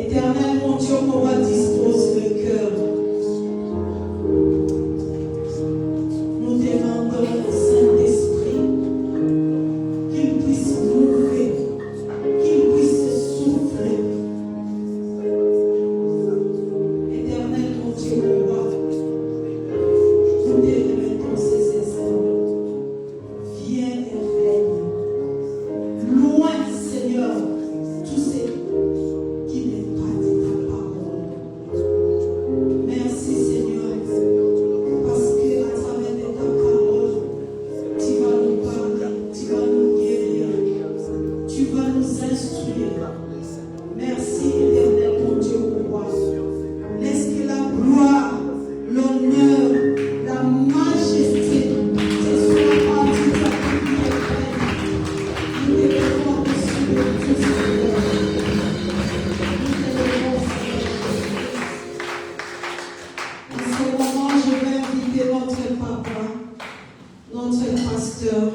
Éternel, mon Dieu, qu'on va disposer le cœur. Nous demandons au Saint-Esprit qu'il puisse mourir, qu'il puisse souffler. Éternel, mon Dieu, mon roi, nous te remettons ces instants. Viens et règne. Loin, Seigneur, tout ce qui n'est pas de ta parole. Merci, Seigneur, parce qu'à travers de ta parole, tu vas nous parler, tu vas nous guérir, tu vas nous instruire. Merci, éternel, mon Dieu, mon roi. Laisse que la gloire, l'honneur, la majesté te soient rendues à nous te levons au-dessus de tout, Seigneur. Nous te levons, Seigneur. En ce moment, je vais inviter notre papa, notre pasteur,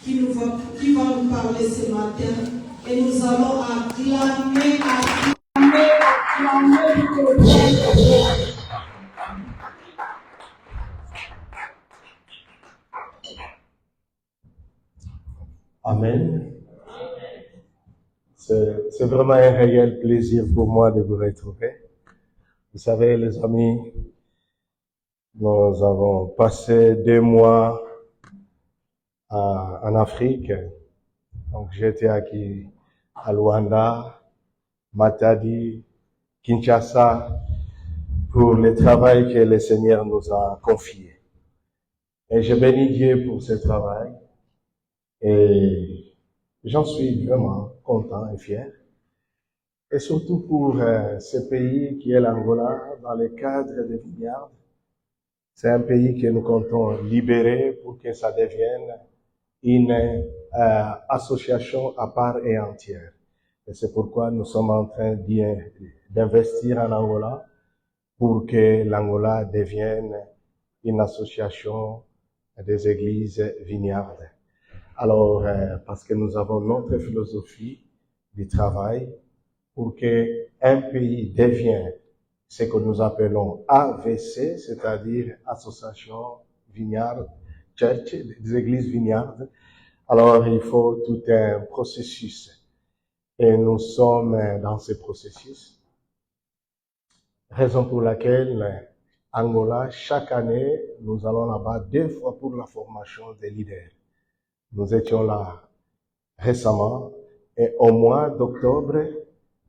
qui va nous parler ce matin. Et nous allons acclamer. Amen. C'est vraiment un réel plaisir pour moi de vous retrouver. Vous savez, les amis, nous avons passé 2 mois en Afrique. Donc, j'étais à Luanda, Matadi, Kinshasa, pour le travail que le Seigneur nous a confié. Et je bénis Dieu pour ce travail. Et j'en suis vraiment content et fier. Et surtout pour ce pays qui est l'Angola, dans le cadre des Vineyards. C'est un pays que nous comptons libérer pour que ça devienne une association à part et entière. Et c'est pourquoi nous sommes en train d'investir en Angola pour que l'Angola devienne une association des églises Vineyards. Alors, parce que nous avons notre philosophie du travail pour que un pays devienne ce que nous appelons AVC, c'est-à-dire Association Vineyard Church, des églises Vineyard. Alors, il faut tout un processus. Et nous sommes dans ce processus. Raison pour laquelle, Angola, chaque année, nous allons là-bas 2 fois pour la formation des leaders. Nous étions là récemment et au mois d'octobre,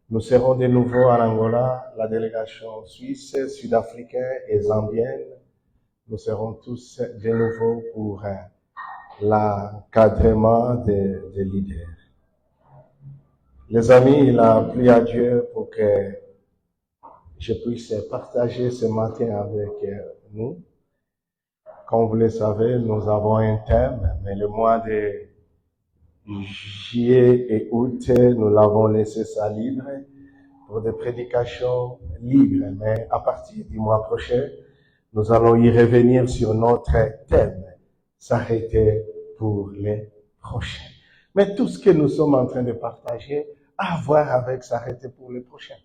nous serons de nouveau en Angola, la délégation suisse, sud-africaine et zambienne. Nous serons tous de nouveau pour l'encadrement des leaders. Les amis, il a plu à Dieu pour que je puisse partager ce matin avec nous. Comme vous le savez, nous avons un thème, mais le mois de juillet et août, nous l'avons laissé ça libre pour des prédications libres. Mais à partir du mois prochain, nous allons y revenir sur notre thème, s'arrêter pour les prochains. Mais tout ce que nous sommes en train de partager a à voir avec s'arrêter pour les prochains.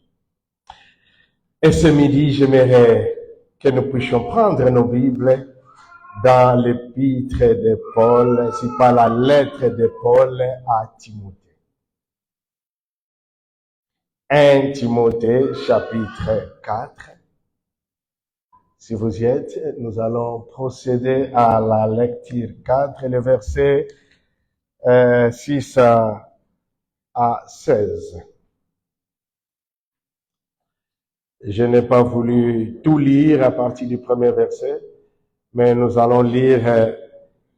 Et ce midi, j'aimerais que nous puissions prendre nos Bibles dans l'épître de Paul, si pas la lettre de Paul à Timothée. 1 Timothée, chapitre 4. Si vous y êtes, nous allons procéder à la lecture 4, le verset 6 à 16. Je n'ai pas voulu tout lire à partir du premier verset, mais nous allons lire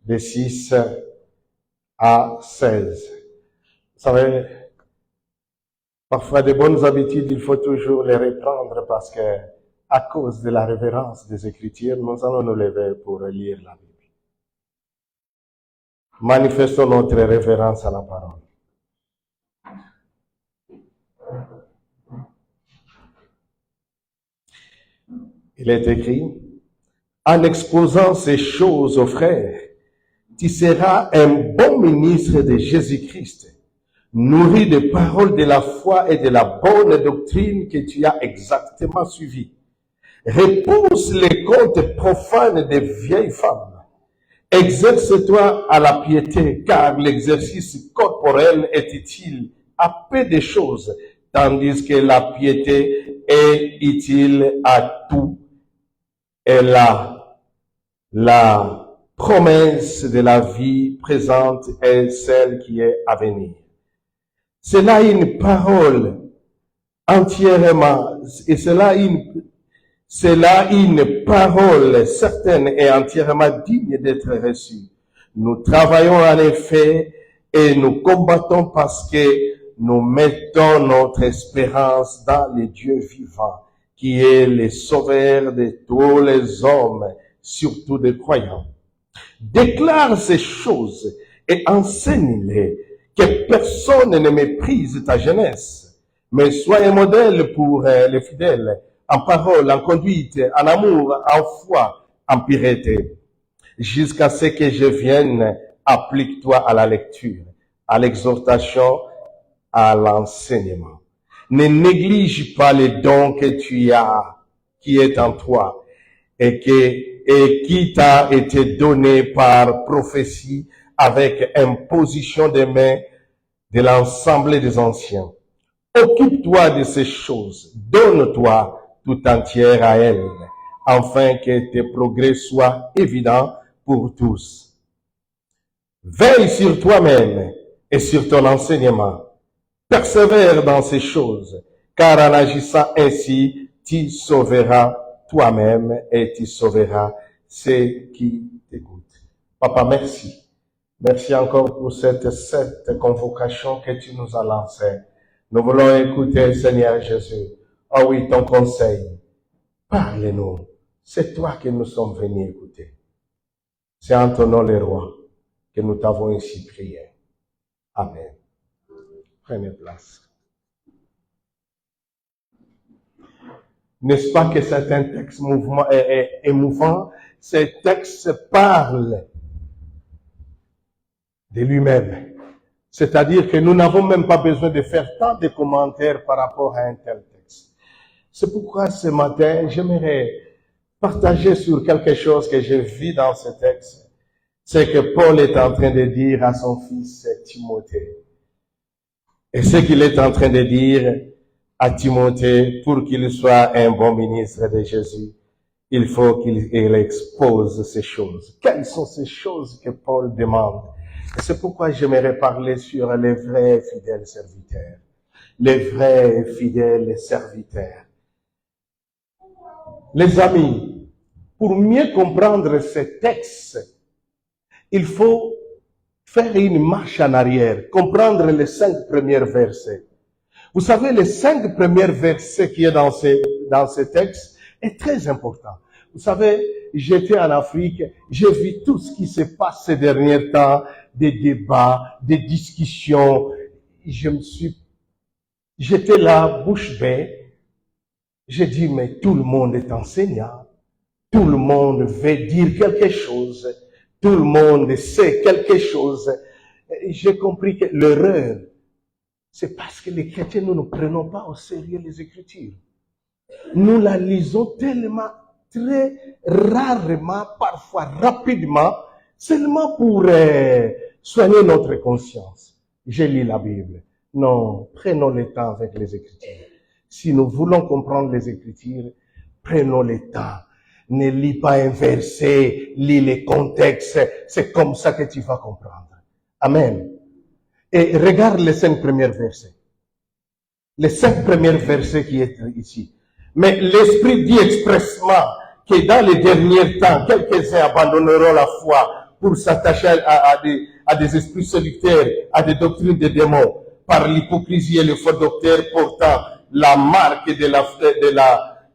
de 6 à 16. Vous savez, parfois de bonnes habitudes, il faut toujours les reprendre parce que, à cause de la révérence des Écritures, nous allons nous lever pour lire la Bible. Manifestons notre révérence à la parole. Il est écrit, en exposant ces choses aux frères, tu seras un bon ministre de Jésus-Christ, nourri des paroles de la foi et de la bonne doctrine que tu as exactement suivie. Repousse les contes profanes des vieilles femmes. Exerce-toi à la piété, car l'exercice corporel est utile à peu de choses, tandis que la piété est utile à tout. Et la promesse de la vie présente est celle qui est à venir. C'est là une parole entièrement, et c'est là une parole certaine et entièrement digne d'être reçue. Nous travaillons en effet et nous combattons parce que nous mettons notre espérance dans le Dieu vivant, qui est le sauveur de tous les hommes, surtout des croyants. Déclare ces choses et enseigne-les, que personne ne méprise ta jeunesse, mais sois un modèle pour les fidèles, en parole, en conduite, en amour, en foi, en pureté. Jusqu'à ce que je vienne, applique-toi à la lecture, à l'exhortation, à l'enseignement. Ne néglige pas les dons que tu as, qui est en toi, et qui t'a été donné par prophétie avec imposition des mains de l'ensemble des anciens. Occupe-toi de ces choses, donne-toi tout entière à elles, afin que tes progrès soient évidents pour tous. Veille sur toi-même et sur ton enseignement. Persévère dans ces choses, car en agissant ainsi, tu sauveras toi-même et tu sauveras ceux qui t'écoutent. Papa, merci. Merci encore pour cette convocation que tu nous as lancée. Nous voulons écouter, Seigneur Jésus. Oh oui, ton conseil. Parle-nous. C'est toi que nous sommes venus écouter. C'est en ton nom, le roi, que nous t'avons ici prié. Amen. Prenez place. N'est-ce pas que c'est un texte émouvant? Ce texte parle de lui-même. C'est-à-dire que nous n'avons même pas besoin de faire tant de commentaires par rapport à un tel texte. C'est pourquoi ce matin, j'aimerais partager sur quelque chose que j'ai vu dans ce texte. C'est que Paul est en train de dire à son fils Timothée. Et ce qu'il est en train de dire à Timothée, pour qu'il soit un bon ministre de Jésus, il faut qu'il expose ces choses. Quelles sont ces choses que Paul demande? C'est pourquoi j'aimerais parler sur les vrais fidèles serviteurs. Les vrais fidèles serviteurs. Les amis, pour mieux comprendre ce texte, il faut faire une marche en arrière, comprendre les 5 premiers versets. Vous savez, les 5 premiers versets qui est dans ce texte est très important. Vous savez, j'étais en Afrique, j'ai vu tout ce qui se passe ces derniers temps, des débats, des discussions. J'étais là, bouche bée. J'ai dit, mais tout le monde est enseignant. Tout le monde veut dire quelque chose. Tout le monde sait quelque chose. J'ai compris que l'erreur, c'est parce que les chrétiens, nous ne prenons pas au sérieux les Écritures. Nous la lisons tellement, très rarement, parfois rapidement, seulement pour soigner notre conscience. J'ai lu la Bible. Non, prenons le temps avec les Écritures. Si nous voulons comprendre les Écritures, prenons le temps. Ne lis pas un verset, lis les contextes. C'est comme ça que tu vas comprendre. Amen. Et regarde les 5 premiers versets. Les 5 premiers versets qui est ici. Mais l'Esprit dit expressement que dans les derniers temps, quelques-uns abandonneront la foi pour s'attacher à des esprits solitaires, à des doctrines de démons, par l'hypocrisie et le faux docteur portant la marque de la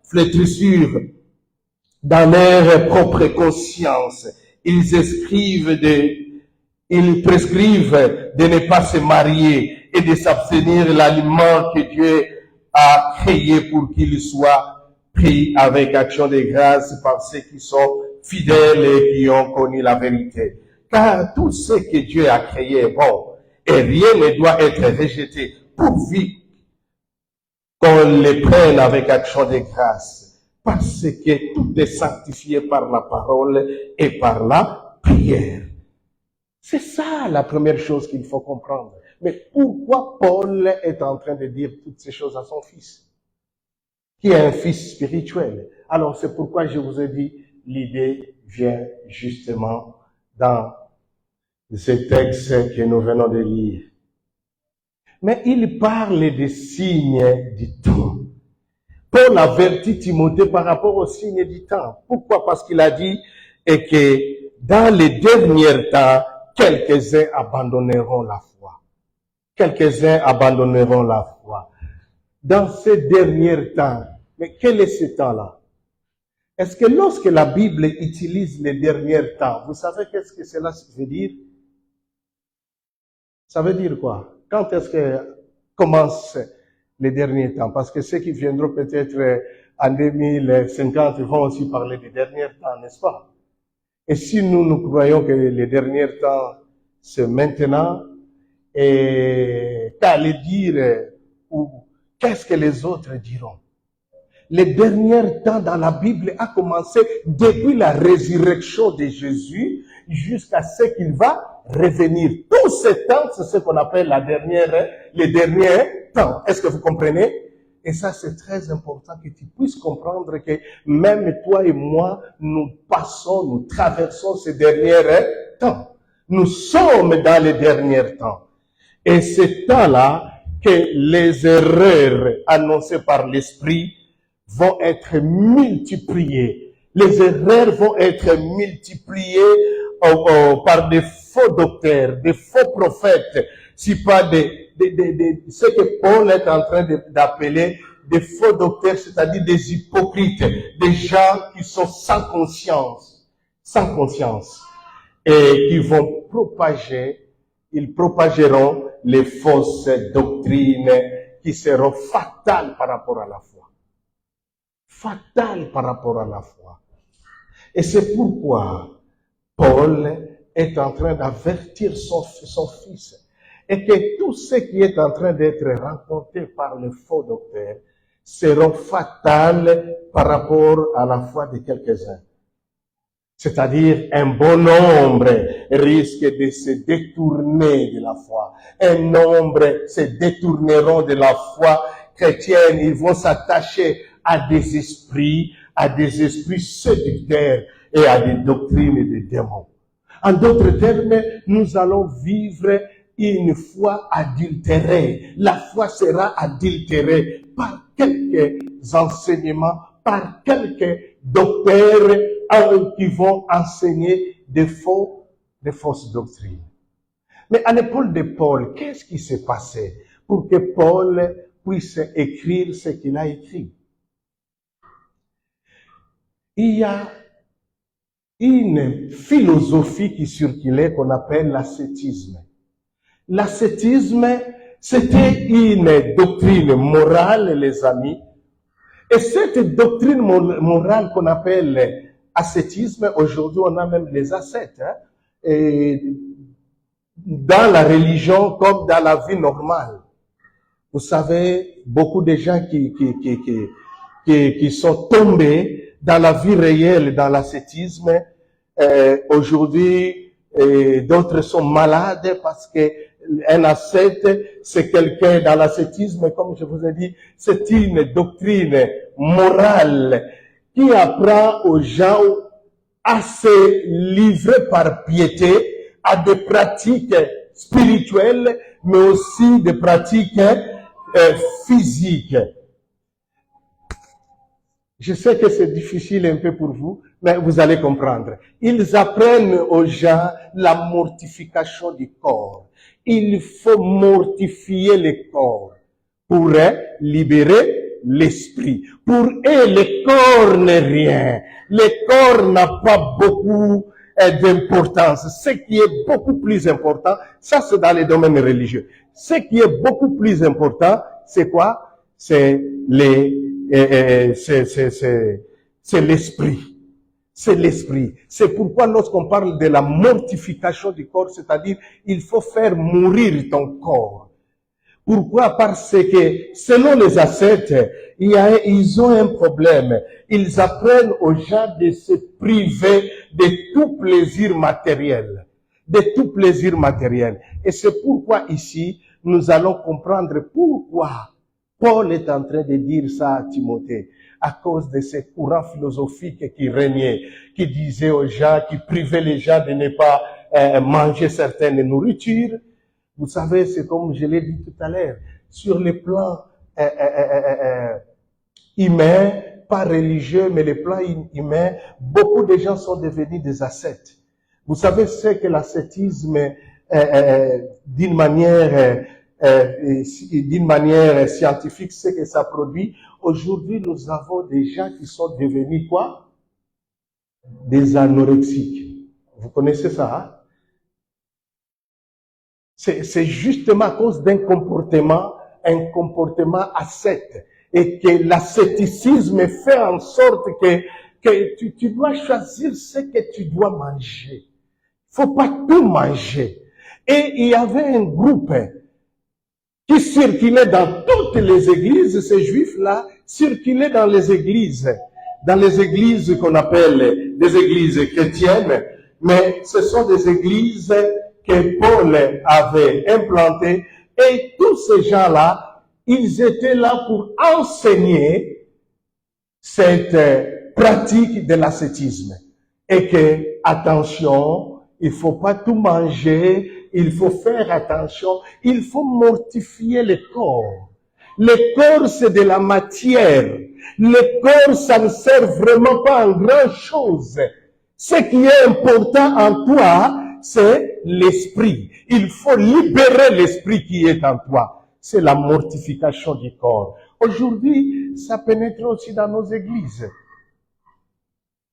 flétrissure dans leur propre conscience. Ils prescrivent de ne pas se marier et de s'abstenir de l'aliment que Dieu a créé pour qu'il soit pris avec action de grâce par ceux qui sont fidèles et qui ont connu la vérité. Car tout ce que Dieu a créé est bon. et rien ne doit être rejeté pourvu qu'on les prenne avec action de grâce, parce que tout est sanctifié par la parole et par la prière. C'est ça la première chose qu'il faut comprendre. Mais pourquoi Paul est en train de dire toutes ces choses à son fils, qui est un fils spirituel? Alors c'est pourquoi je vous ai dit, l'idée vient justement dans ces textes que nous venons de lire. Mais il parle des signes du temps. Paul avertit Timothée par rapport aux signes du temps. Pourquoi? Parce qu'il a dit que dans les derniers temps, quelques-uns abandonneront la foi. Quelques-uns abandonneront la foi. Dans ces derniers temps, mais quel est ce temps-là? Est-ce que lorsque la Bible utilise les derniers temps, vous savez qu'est-ce que cela veut dire? Ça veut dire quoi? Quand est-ce que commencent les derniers temps? Parce que ceux qui viendront peut-être en 2050 vont aussi parler des derniers temps, n'est-ce pas? Et si nous croyons que les derniers temps, c'est maintenant, et qu'allez dire, ou qu'est-ce que les autres diront? Les derniers temps dans la Bible a commencé depuis la résurrection de Jésus jusqu'à ce qu'il va revenir. Tout ce temps, c'est ce qu'on appelle les derniers temps. Est-ce que vous comprenez? Et ça, c'est très important que tu puisses comprendre que même toi et moi, nous traversons ces derniers temps. Nous sommes dans les derniers temps. Et ce temps-là, que les erreurs annoncées par l'Esprit vont être multipliées. Les erreurs vont être multipliées par des faux docteurs, des faux prophètes, si pas ce que Paul est en train d'appeler des faux docteurs, c'est-à-dire des hypocrites, des gens qui sont sans conscience, et qui vont ils propageront les fausses doctrines qui seront fatales par rapport à la foi. Fatales par rapport à la foi. Et c'est pourquoi Paul est en train d'avertir son fils, et que tout ce qui est en train d'être rencontré par les faux docteurs seront fatales par rapport à la foi de quelques-uns. C'est-à-dire, un bon nombre risque de se détourner de la foi. Un nombre se détourneront de la foi chrétienne. Ils vont s'attacher à des esprits séducteurs et à des doctrines de démons. En d'autres termes, nous allons vivre une foi adultérée. La foi sera adultérée par quelques enseignements, par quelques docteurs qui vont enseigner des fausses doctrines. Mais à l'époque de Paul, qu'est-ce qui s'est passé pour que Paul puisse écrire ce qu'il a écrit? Il y a une philosophie qui circulait qu'on appelle l'ascétisme. L'ascétisme, c'était une doctrine morale, les amis. Et cette doctrine morale qu'on appelle ascétisme, aujourd'hui on a même les ascètes, et dans la religion comme dans la vie normale. Vous savez, beaucoup de gens qui sont tombés dans la vie réelle, dans l'ascétisme, aujourd'hui, d'autres sont malades parce que un ascète, c'est quelqu'un dans l'ascétisme, comme je vous ai dit, c'est une doctrine morale qui apprend aux gens à se livrer par piété à des pratiques spirituelles, mais aussi des pratiques physiques. Je sais que c'est difficile un peu pour vous, mais vous allez comprendre. Ils apprennent aux gens la mortification du corps. Il faut mortifier le corps pour libérer l'esprit. Pour eux, le corps n'est rien. Le corps n'a pas beaucoup d'importance. Ce qui est beaucoup plus important, ça c'est dans les domaines religieux. Ce qui est beaucoup plus important, c'est quoi? C'est l'esprit. c'est l'esprit. C'est pourquoi lorsqu'on parle de la mortification du corps, c'est-à-dire il faut faire mourir ton corps. Pourquoi? Parce que selon les ascètes, ils ont un problème. Ils apprennent aux gens de se priver de tout plaisir matériel. De tout plaisir matériel. Et c'est pourquoi ici, nous allons comprendre pourquoi Paul est en train de dire ça à Timothée. À cause de ces courants philosophiques qui régnaient, qui disaient aux gens, qui privaient les gens de ne pas manger certaines nourritures. Vous savez, c'est comme je l'ai dit tout à l'heure, sur le plan humain, pas religieux, mais le plan humain, beaucoup de gens sont devenus des ascètes. Vous savez ce que l'ascétisme, d'une manière scientifique, ce que ça produit. Aujourd'hui, nous avons des gens qui sont devenus quoi? Des anorexiques. Vous connaissez ça, hein? C'est justement à cause d'un comportement ascète. Et que l'ascéticisme fait en sorte que tu dois choisir ce que tu dois manger. Faut pas tout manger. Et il y avait un groupe qui circulait dans toutes les églises, ces juifs-là circulaient dans les églises qu'on appelle des églises chrétiennes, mais ce sont des églises que Paul avait implantées, et tous ces gens-là, ils étaient là pour enseigner cette pratique de l'ascétisme. Et que, attention, il faut pas tout manger, il faut faire attention, il faut mortifier le corps. Le corps, c'est de la matière. Le corps, ça ne sert vraiment pas en grand chose. Ce qui est important en toi, c'est l'esprit. Il faut libérer l'esprit qui est en toi. C'est la mortification du corps. Aujourd'hui, ça pénètre aussi dans nos églises.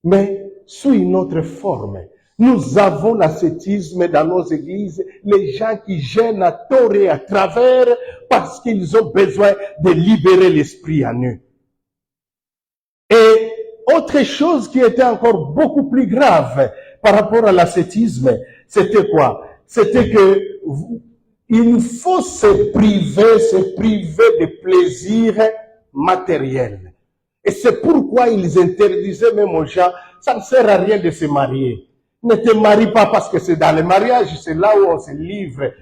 Mais sous une autre forme. Nous avons l'ascétisme dans nos églises, les gens qui gênent à tort et à travers parce qu'ils ont besoin de libérer l'esprit en eux. Et autre chose qui était encore beaucoup plus grave par rapport à l'ascétisme, c'était quoi? C'était que il faut se priver de plaisirs matériels. Et c'est pourquoi ils interdisaient même aux gens, ça ne sert à rien de se marier. Ne te marie pas parce que c'est dans le mariage, c'est là où on se livre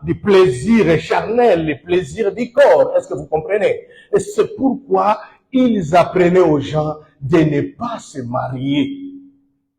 du plaisir charnel, le plaisir du corps. Est-ce que vous comprenez? Et c'est pourquoi ils apprenaient aux gens de ne pas se marier.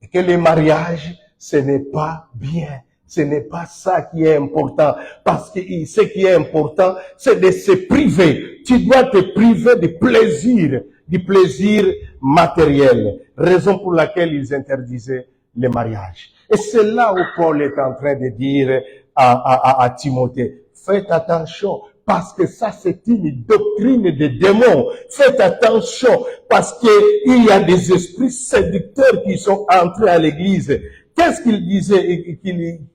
Et que le mariage, ce n'est pas bien. Ce n'est pas ça qui est important. Parce que ce qui est important, c'est de se priver. Tu dois te priver du plaisir matériel. Raison pour laquelle ils interdisaient le mariage. Et c'est là où Paul est en train de dire à Timothée, faites attention, parce que ça c'est une doctrine de démons. Faites attention, parce qu'il y a des esprits séducteurs qui sont entrés à l'église. Qu'est-ce qu'ils disaient,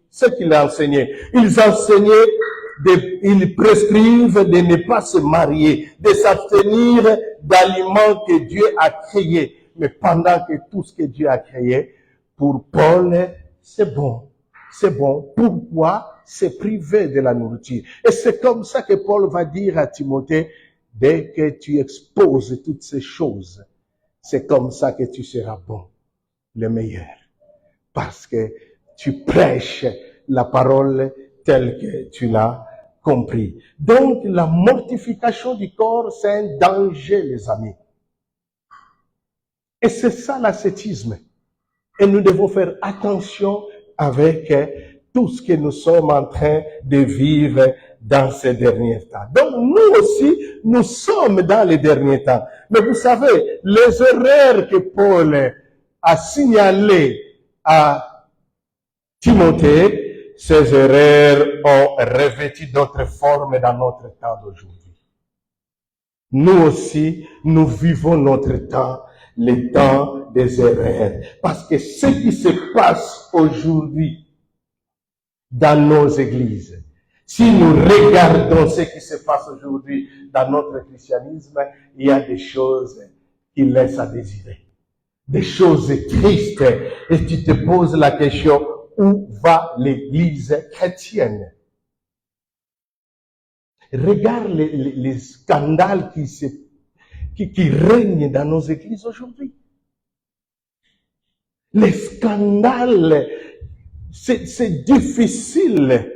ce qu'ils enseignaient? Ils enseignaient, ils prescrivent de ne pas se marier, de s'abstenir d'aliments que Dieu a créés. Mais pendant que tout ce que Dieu a créé, pour Paul, c'est bon. C'est bon. Pourquoi? C'est privé de la nourriture. Et c'est comme ça que Paul va dire à Timothée, dès que tu exposes toutes ces choses, c'est comme ça que tu seras bon, le meilleur. Parce que tu prêches la parole telle que tu l'as compris. Donc, la mortification du corps, c'est un danger, les amis. Et c'est ça l'ascétisme. Et nous devons faire attention avec tout ce que nous sommes en train de vivre dans ces derniers temps. Donc nous aussi, nous sommes dans les derniers temps. Mais vous savez, les erreurs que Paul a signalées à Timothée, ces erreurs ont revêtu d'autres formes dans notre temps d'aujourd'hui. Nous aussi, nous vivons notre temps, le temps des erreurs. Parce que ce qui se passe aujourd'hui dans nos églises, si nous regardons ce qui se passe aujourd'hui dans notre christianisme, il y a des choses qui laissent à désirer. des choses tristes et tu te poses la question, où va l'église chrétienne? Regarde les scandales qui règnent dans nos églises aujourd'hui. Les scandales, c'est difficile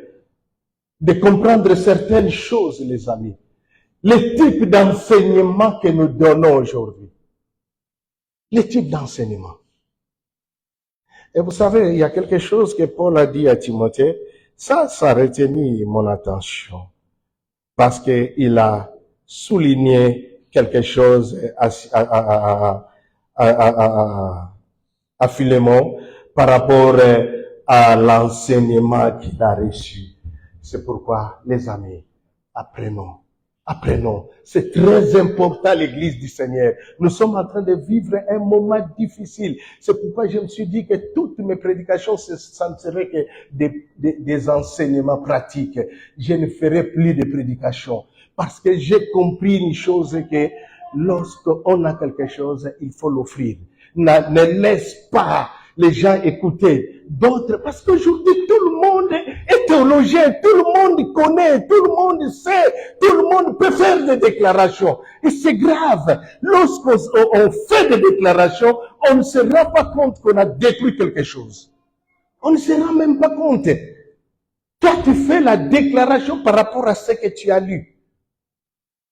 de comprendre certaines choses, les amis. Les types d'enseignement que nous donnons aujourd'hui. Les types d'enseignement. Et vous savez, il y a quelque chose que Paul a dit à Timothée. Ça a retenu mon attention. Parce qu'il a souligné quelque chose à Philémon par rapport à l'enseignement qu'il a reçu. C'est pourquoi, les amis, apprenons. C'est très important, l'Église du Seigneur. Nous sommes en train de vivre un moment difficile. C'est pourquoi je me suis dit que toutes mes prédications, ça ne serait que des enseignements pratiques. Je ne ferai plus de prédications. Parce que j'ai compris une chose que lorsqu'on a quelque chose, il faut l'offrir. Ne laisse pas les gens écouter d'autres, parce qu'aujourd'hui tout le monde est théologien, tout le monde connaît, tout le monde sait, tout le monde peut faire des déclarations. Et c'est grave. Lorsqu'on fait des déclarations, on ne se rend pas compte qu'on a détruit quelque chose. On ne se rend même pas compte. Toi, tu fais la déclaration par rapport à ce que tu as lu.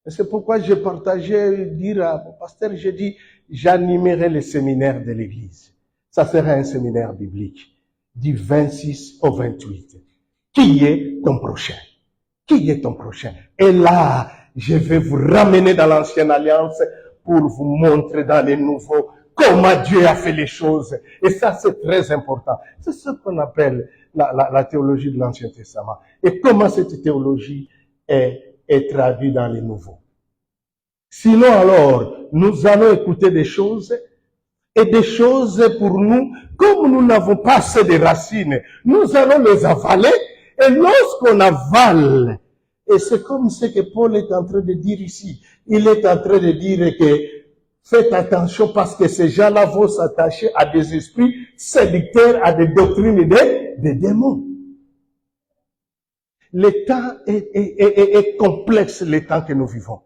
Et c'est pourquoi j'ai partagé, dire à mon pasteur, j'ai dit, j'animerai le séminaire de l'église. Ça sera un séminaire biblique du 26 au 28. Qui est ton prochain? Qui est ton prochain? Et là, je vais vous ramener dans l'ancienne alliance pour vous montrer dans les nouveaux comment Dieu a fait les choses. Et ça, c'est très important. C'est ce qu'on appelle la théologie de l'Ancien Testament. Et comment cette théologie est traduite dans les nouveaux. Sinon alors, nous allons écouter des choses et des choses pour nous, comme nous n'avons pas assez de racines, nous allons les avaler, et lorsqu'on avale, et c'est comme ce que Paul est en train de dire ici, il est en train de dire que faites attention parce que ces gens-là vont s'attacher à des esprits séducteurs, à des doctrines des démons. Le temps est complexe, le temps que nous vivons.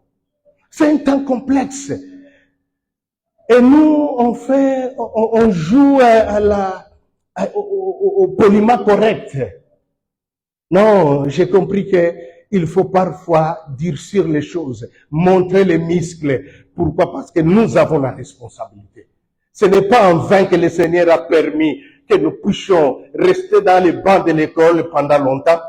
C'est un temps complexe. Et nous, on joue au poliment correct. Non, j'ai compris que il faut parfois durcir les choses, montrer les muscles. Pourquoi? Parce que nous avons la responsabilité. Ce n'est pas en vain que le Seigneur a permis que nous puissions rester dans les bancs de l'école pendant longtemps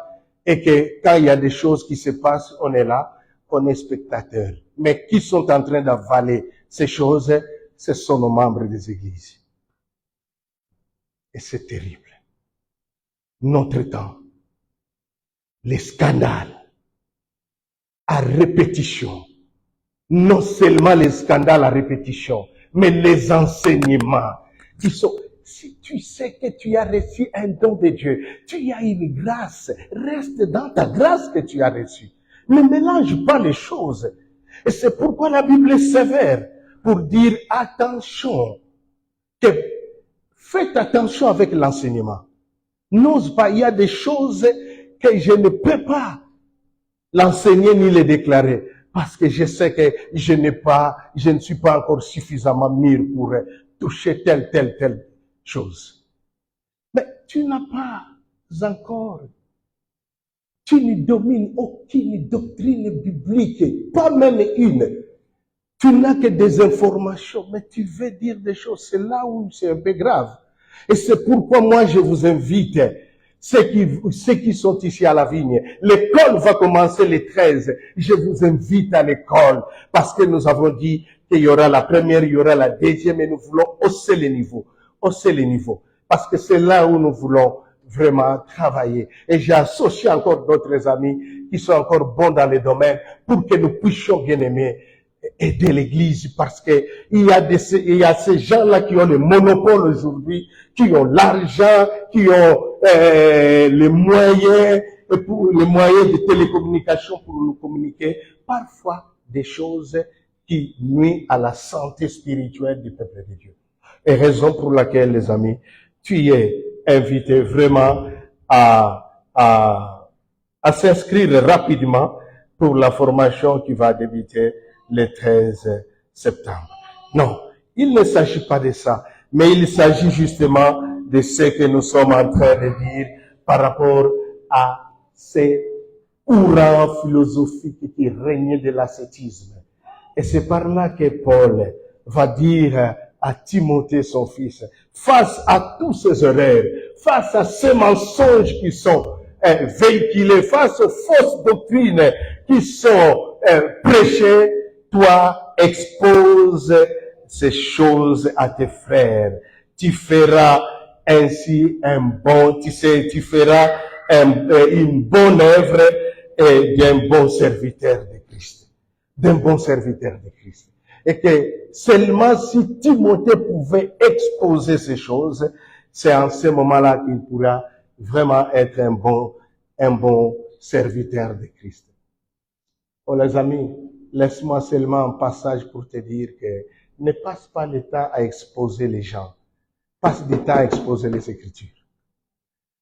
et que quand il y a des choses qui se passent, on est là, on est spectateur. Mais qui sont en train d'avaler ces choses? Ce sont nos membres des églises. Et c'est terrible. Notre temps, les scandales à répétition, non seulement les scandales à répétition, mais les enseignements qui sont... Si tu sais que tu as reçu un don de Dieu, tu as une grâce, reste dans ta grâce que tu as reçue. Ne mélange pas les choses. Et c'est pourquoi la Bible est sévère pour dire attention, faites attention avec l'enseignement. N'ose pas, il y a des choses que je ne peux pas l'enseigner ni les déclarer parce que je sais que je ne suis pas encore suffisamment mûr pour toucher telle chose. Mais tu n'as pas encore, tu ne domines aucune doctrine biblique, pas même une. Tu n'as que des informations, mais tu veux dire des choses. C'est là où c'est un peu grave. Et c'est pourquoi moi je vous invite, ceux qui sont ici à la vigne. L'école va commencer le 13. Je vous invite à l'école parce que nous avons dit qu'il y aura la première, il y aura la deuxième et nous voulons hausser les niveaux. Hausser les niveaux. Parce que c'est là où nous voulons vraiment travailler. Et j'ai associé encore d'autres amis qui sont encore bons dans les domaines pour que nous puissions bien aimer aider l'église parce que il y a ces gens-là qui ont le monopole aujourd'hui, qui ont l'argent, qui ont les moyens de télécommunication pour nous communiquer parfois des choses qui nuisent à la santé spirituelle du peuple de Dieu. Et raison pour laquelle, les amis, tu es invité vraiment à s'inscrire rapidement pour la formation qui va débuter le 13 septembre. Non, il ne s'agit pas de ça, mais il s'agit justement de ce que nous sommes en train de dire par rapport à ces courants philosophiques qui règnent de l'ascétisme. Et c'est par là que Paul va dire à Timothée, son fils, face à tous ces erreurs, face à ces mensonges qui sont véhiculés, face aux fausses doctrines qui sont prêchées, toi, expose ces choses à tes frères. Tu feras ainsi tu feras une bonne œuvre et d'un bon serviteur de Christ. D'un bon serviteur de Christ. Et que seulement si Timothée pouvait exposer ces choses, c'est en ce moment-là qu'il pourra vraiment être un bon serviteur de Christ. Oh les amis, laisse-moi seulement un passage pour te dire que ne passe pas le temps à exposer les gens. Passe du temps à exposer les Écritures.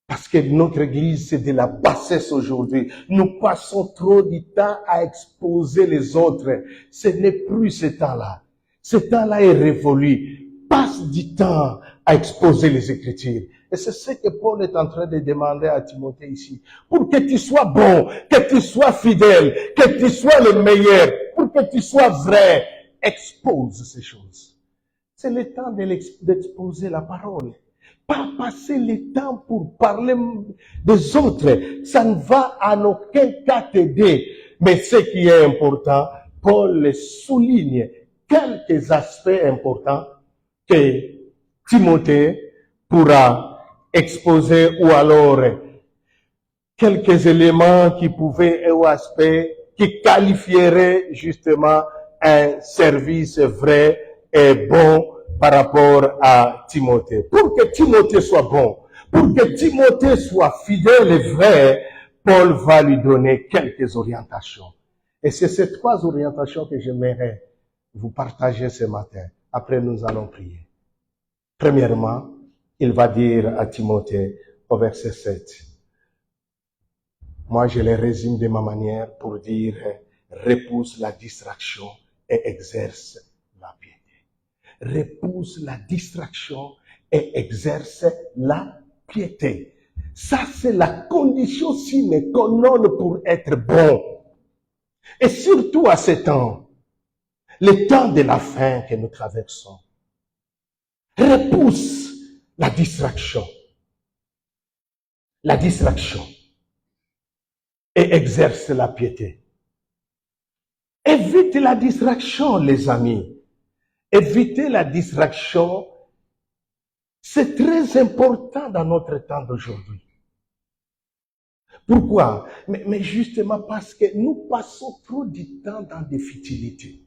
Parce que notre Église, c'est de la bassesse aujourd'hui. Nous passons trop du temps à exposer les autres. Ce n'est plus ce temps-là. Ce temps-là est révolu. Passe du temps à exposer les Écritures. Et c'est ce que Paul est en train de demander à Timothée ici. Pour que tu sois bon, que tu sois fidèle, que tu sois le meilleur, pour que tu sois vrai, expose ces choses. C'est le temps d'exposer la parole. Pas passer le temps pour parler des autres. Ça ne va en aucun cas t'aider. Mais ce qui est important, Paul souligne quelques aspects importants que Timothée pourra exposer, ou alors quelques éléments qui pouvaient, ou aspects qui qualifieraient justement un service vrai et bon par rapport à Timothée. Pour que Timothée soit bon, pour que Timothée soit fidèle et vrai, Paul va lui donner quelques orientations. Et c'est ces trois orientations que j'aimerais vous partager ce matin. Après, nous allons prier. Premièrement, il va dire à Timothée au verset 7. Moi, je les résume de ma manière pour dire, repousse la distraction et exerce la piété. Repousse la distraction et exerce la piété. Ça, c'est la condition sine qua non pour être bon. Et surtout à ce temps, le temps de la fin que nous traversons. Repousse la distraction. La distraction. Et exerce la piété. Évite la distraction, les amis. Éviter la distraction, c'est très important dans notre temps d'aujourd'hui. Pourquoi? Mais justement parce que nous passons trop de temps dans des futilités.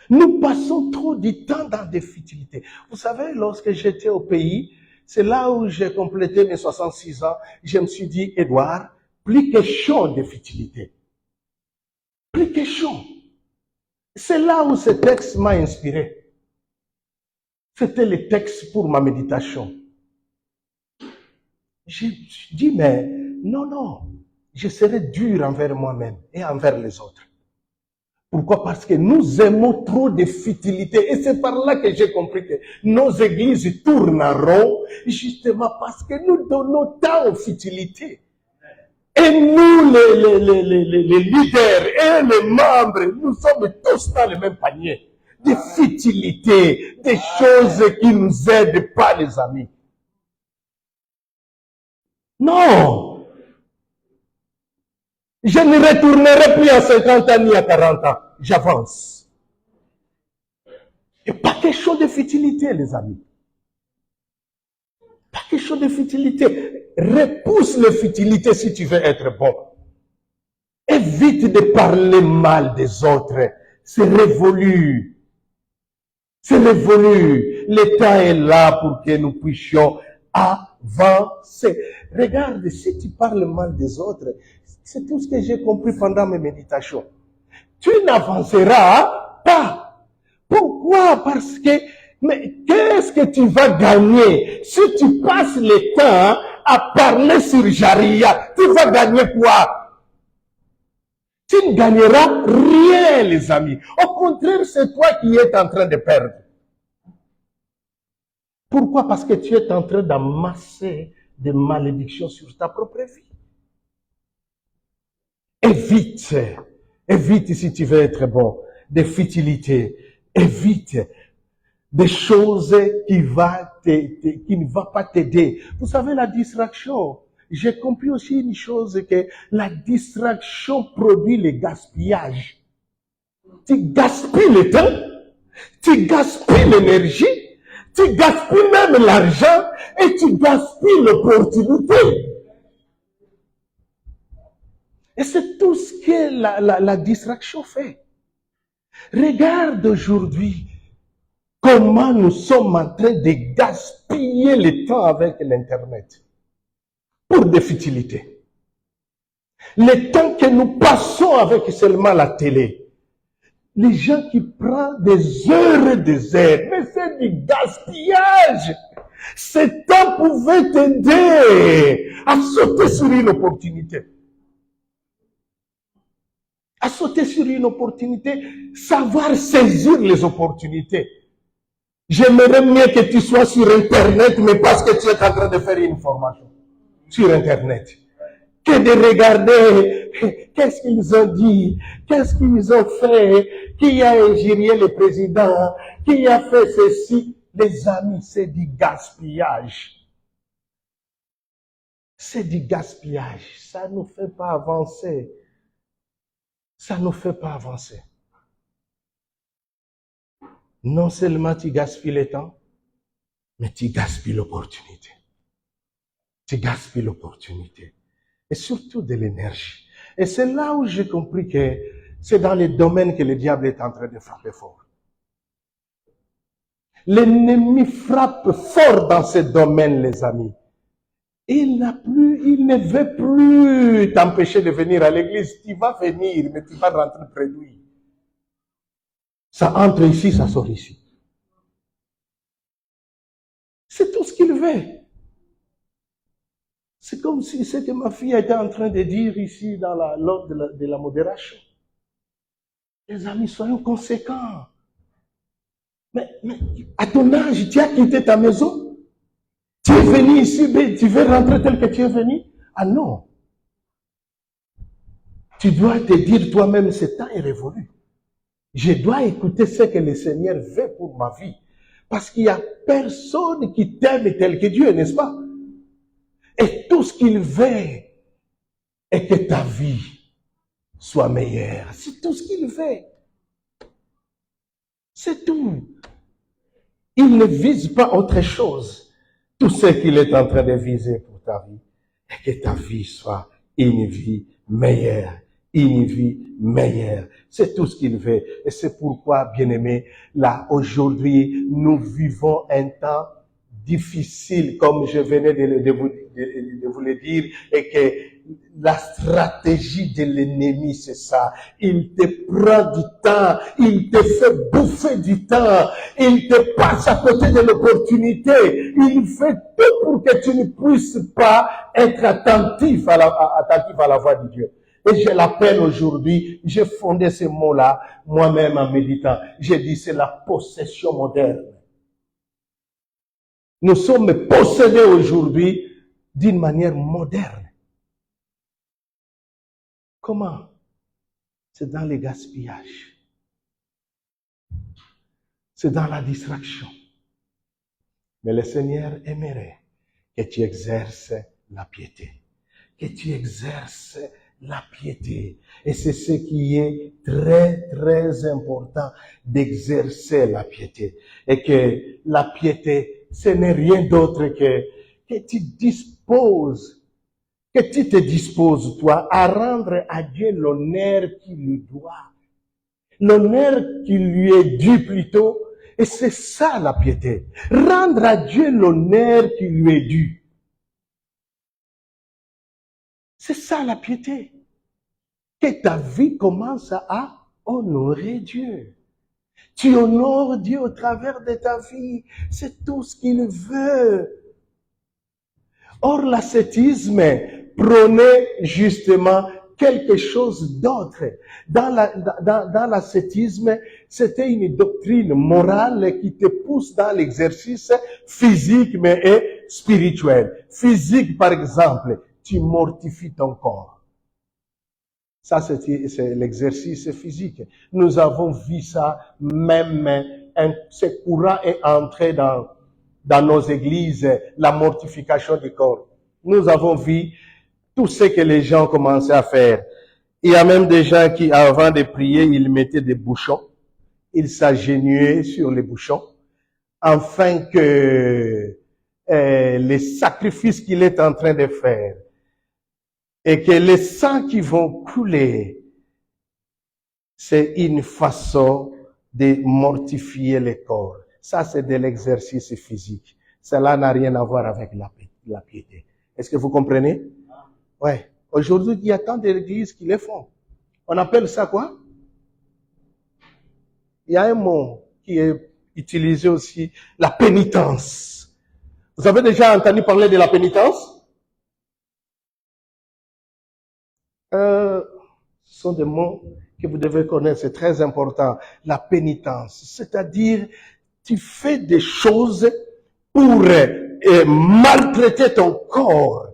Nous passons trop de temps dans des futilités. Vous savez, lorsque j'étais au pays, c'est là où j'ai complété mes 66 ans, je me suis dit, Edouard, plus question de futilité. Plus question. C'est là où ce texte m'a inspiré. C'était le texte pour ma méditation. J'ai dit, mais non, je serai dur envers moi-même et envers les autres. Pourquoi? Parce que nous aimons trop de futilité. Et c'est par là que j'ai compris que nos églises tournent en rond, justement parce que nous donnons tant aux futilités. Et nous, les leaders et les membres, nous sommes tous dans le même panier. Des futilités, des choses qui nous aident pas, les amis. Non! Je ne retournerai plus à 50 ans ni à 40 ans. J'avance. Et pas quelque chose de futilité, les amis. Pas quelque chose de futilité. Repousse les futilités si tu veux être bon. Évite de parler mal des autres. C'est révolu. C'est révolu. Le temps est là pour que nous puissions avancer. Regarde, si tu parles mal des autres, c'est tout ce que j'ai compris pendant mes méditations. Tu n'avanceras pas. Pourquoi Pourquoi? Parce que, mais qu'est-ce que tu vas gagner si tu passes le temps à parler sur Jaria? Tu vas gagner quoi? Tu ne gagneras rien, les amis. Au contraire, c'est toi qui es en train de perdre. Pourquoi? Parce que tu es en train d'amasser des malédictions sur ta propre vie. Évite si tu veux être bon, des futilités. Évite des choses qui ne vont pas t'aider. Vous savez, la distraction. J'ai compris aussi une chose, que la distraction produit le gaspillage. Tu gaspilles le temps, tu gaspilles l'énergie, tu gaspilles même l'argent et tu gaspilles l'opportunité. Et c'est tout ce que la distraction fait. Regarde aujourd'hui comment nous sommes en train de gaspiller le temps avec l'Internet pour des futilités. Le temps que nous passons avec seulement la télé. Les gens qui prennent des heures et des heures, mais c'est du gaspillage. Ce temps pouvait t'aider à sauter sur une opportunité. À sauter sur une opportunité, savoir saisir les opportunités. J'aimerais mieux que tu sois sur Internet, mais parce que tu es en train de faire une formation sur Internet, que de regarder qu'est-ce qu'ils ont dit, qu'est-ce qu'ils ont fait, qui a injurié le président, qui a fait ceci. Les amis, c'est du gaspillage. C'est du gaspillage. Ça ne nous fait pas avancer. Ça ne nous fait pas avancer. Non seulement tu gaspilles le temps, mais tu gaspilles l'opportunité. Tu gaspilles l'opportunité. Et surtout de l'énergie. Et c'est là où j'ai compris que c'est dans les domaines que le diable est en train de frapper fort. L'ennemi frappe fort dans ces domaines, les amis. Il ne veut plus t'empêcher de venir à l'église. Tu vas venir, mais tu vas rentrer près de lui. Ça entre ici, ça sort ici. C'est tout ce qu'il veut. C'est comme si ce que ma fille était en train de dire ici dans l'ordre de la modération. Les amis, soyons conséquents. Mais à ton âge, tu as quitté ta maison. Tu es venu ici, mais tu veux rentrer tel que tu es venu. Ah non. Tu dois te dire toi-même, ce temps est révolu. Je dois écouter ce que le Seigneur veut pour ma vie. Parce qu'il n'y a personne qui t'aime tel que Dieu, n'est-ce pas? Et tout ce qu'il veut est que ta vie soit meilleure. C'est tout ce qu'il veut. C'est tout. Il ne vise pas autre chose. Tout ce qu'il est en train de viser pour ta vie est que ta vie soit une vie meilleure. Une vie meilleure. C'est tout ce qu'il veut. Et c'est pourquoi, bien-aimés, là, aujourd'hui, nous vivons un temps difficile, comme je venais de vous le dire, et que la stratégie de l'ennemi, c'est ça. Il te prend du temps, il te fait bouffer du temps, il te passe à côté de l'opportunité, il fait tout pour que tu ne puisses pas être attentif à la voix de Dieu. Et je l'appelle aujourd'hui, j'ai fondé ce mot-là, moi-même en méditant. J'ai dit, c'est la possession moderne. Nous sommes possédés aujourd'hui d'une manière moderne. Comment? C'est dans le gaspillage. C'est dans la distraction. Mais le Seigneur aimerait que tu exerces la piété. Que tu exerces la piété. Et c'est ce qui est très, très important, d'exercer la piété. Et que la piété, ce n'est rien d'autre que tu disposes, que tu te disposes, toi, à rendre à Dieu l'honneur qu'il lui doit. L'honneur qui lui est dû plutôt. Et c'est ça la piété. Rendre à Dieu l'honneur qui lui est dû. C'est ça la piété. Que ta vie commence à honorer Dieu. Tu honores Dieu au travers de ta vie. C'est tout ce qu'il veut. Or, l'ascétisme prônait justement quelque chose d'autre. Dans l'ascétisme, c'était une doctrine morale qui te pousse dans l'exercice physique mais et spirituel. Physique, par exemple, tu mortifies ton corps. Ça, c'est l'exercice physique. Nous avons vu ça, même ce courant est entré dans nos églises, la mortification du corps. Nous avons vu tout ce que les gens commençaient à faire. Il y a même des gens qui, avant de prier, ils mettaient des bouchons. Ils s'agenouillaient sur les bouchons, afin que les sacrifices qu'il est en train de faire et que les sangs qui vont couler, c'est une façon de mortifier le corps. Ça, c'est de l'exercice physique. Cela n'a rien à voir avec la piété. Est-ce que vous comprenez? Ouais. Aujourd'hui, il y a tant d'églises qui le font. On appelle ça quoi? Il y a un mot qui est utilisé aussi, la pénitence. Vous avez déjà entendu parler de la pénitence? Ce sont des mots que vous devez connaître, c'est très important. La pénitence, c'est-à-dire tu fais des choses pour maltraiter ton corps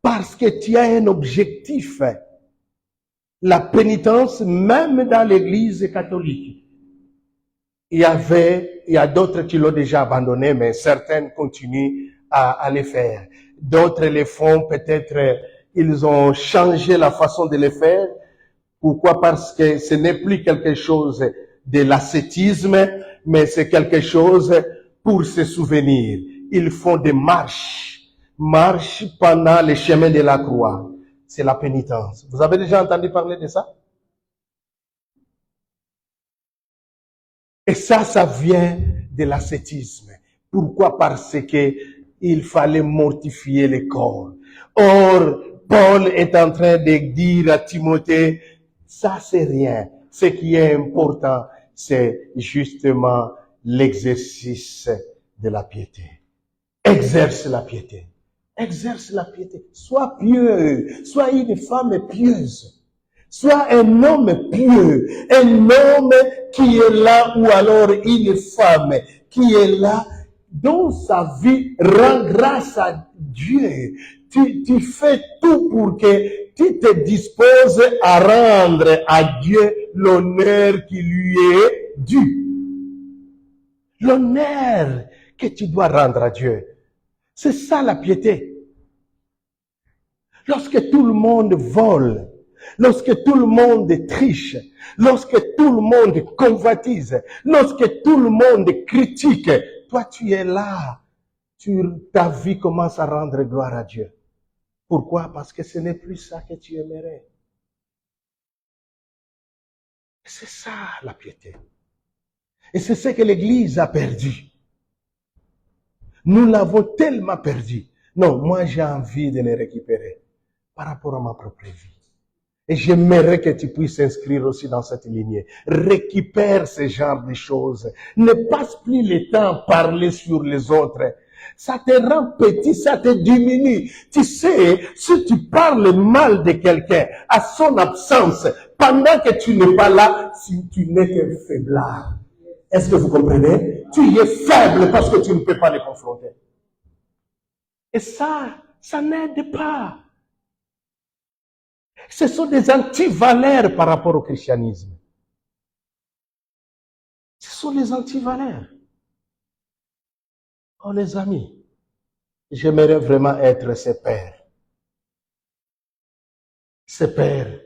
parce que tu as un objectif. La pénitence, même dans l'Église catholique, il y a d'autres qui l'ont déjà abandonné, mais certaines continuent à les faire. D'autres les font peut-être, ils ont changé la façon de les faire. Pourquoi? Parce que ce n'est plus quelque chose de l'ascétisme, mais c'est quelque chose pour se souvenir. Ils font des marches pendant le chemin de la croix. C'est la pénitence. Vous avez déjà entendu parler de ça? Et ça vient de l'ascétisme. Pourquoi? Parce que il fallait mortifier le corps. Or, Paul est en train de dire à Timothée, ça c'est rien. Ce qui est important, c'est justement l'exercice de la piété. Exerce la piété. Exerce la piété. Sois pieux. Sois une femme pieuse. Sois un homme pieux. Un homme qui est là, ou alors une femme qui est là, dont sa vie rend grâce à Dieu. Tu fais tout pour que tu te disposes à rendre à Dieu l'honneur qui lui est dû. L'honneur que tu dois rendre à Dieu. C'est ça la piété. Lorsque tout le monde vole, lorsque tout le monde triche, lorsque tout le monde convoitise, lorsque tout le monde critique, toi tu es là, ta vie commence à rendre gloire à Dieu. Pourquoi? Parce que ce n'est plus ça que tu aimerais. C'est ça la piété. Et c'est ce que l'Église a perdu. Nous l'avons tellement perdu. Non, moi j'ai envie de les récupérer par rapport à ma propre vie. Et j'aimerais que tu puisses s'inscrire aussi dans cette lignée. Récupère ce genre de choses. Ne passe plus le temps à parler sur les autres. Ça te rend petit, ça te diminue. Tu sais, si tu parles mal de quelqu'un à son absence, pendant que tu n'es pas là, si tu n'es qu'un faiblard. Est-ce que vous comprenez? Tu es faible parce que tu ne peux pas les confronter. Et ça n'aide pas. Ce sont des antivaleurs par rapport au christianisme. Ce sont les antivaleurs. Oh les amis, j'aimerais vraiment être ce père. Ce père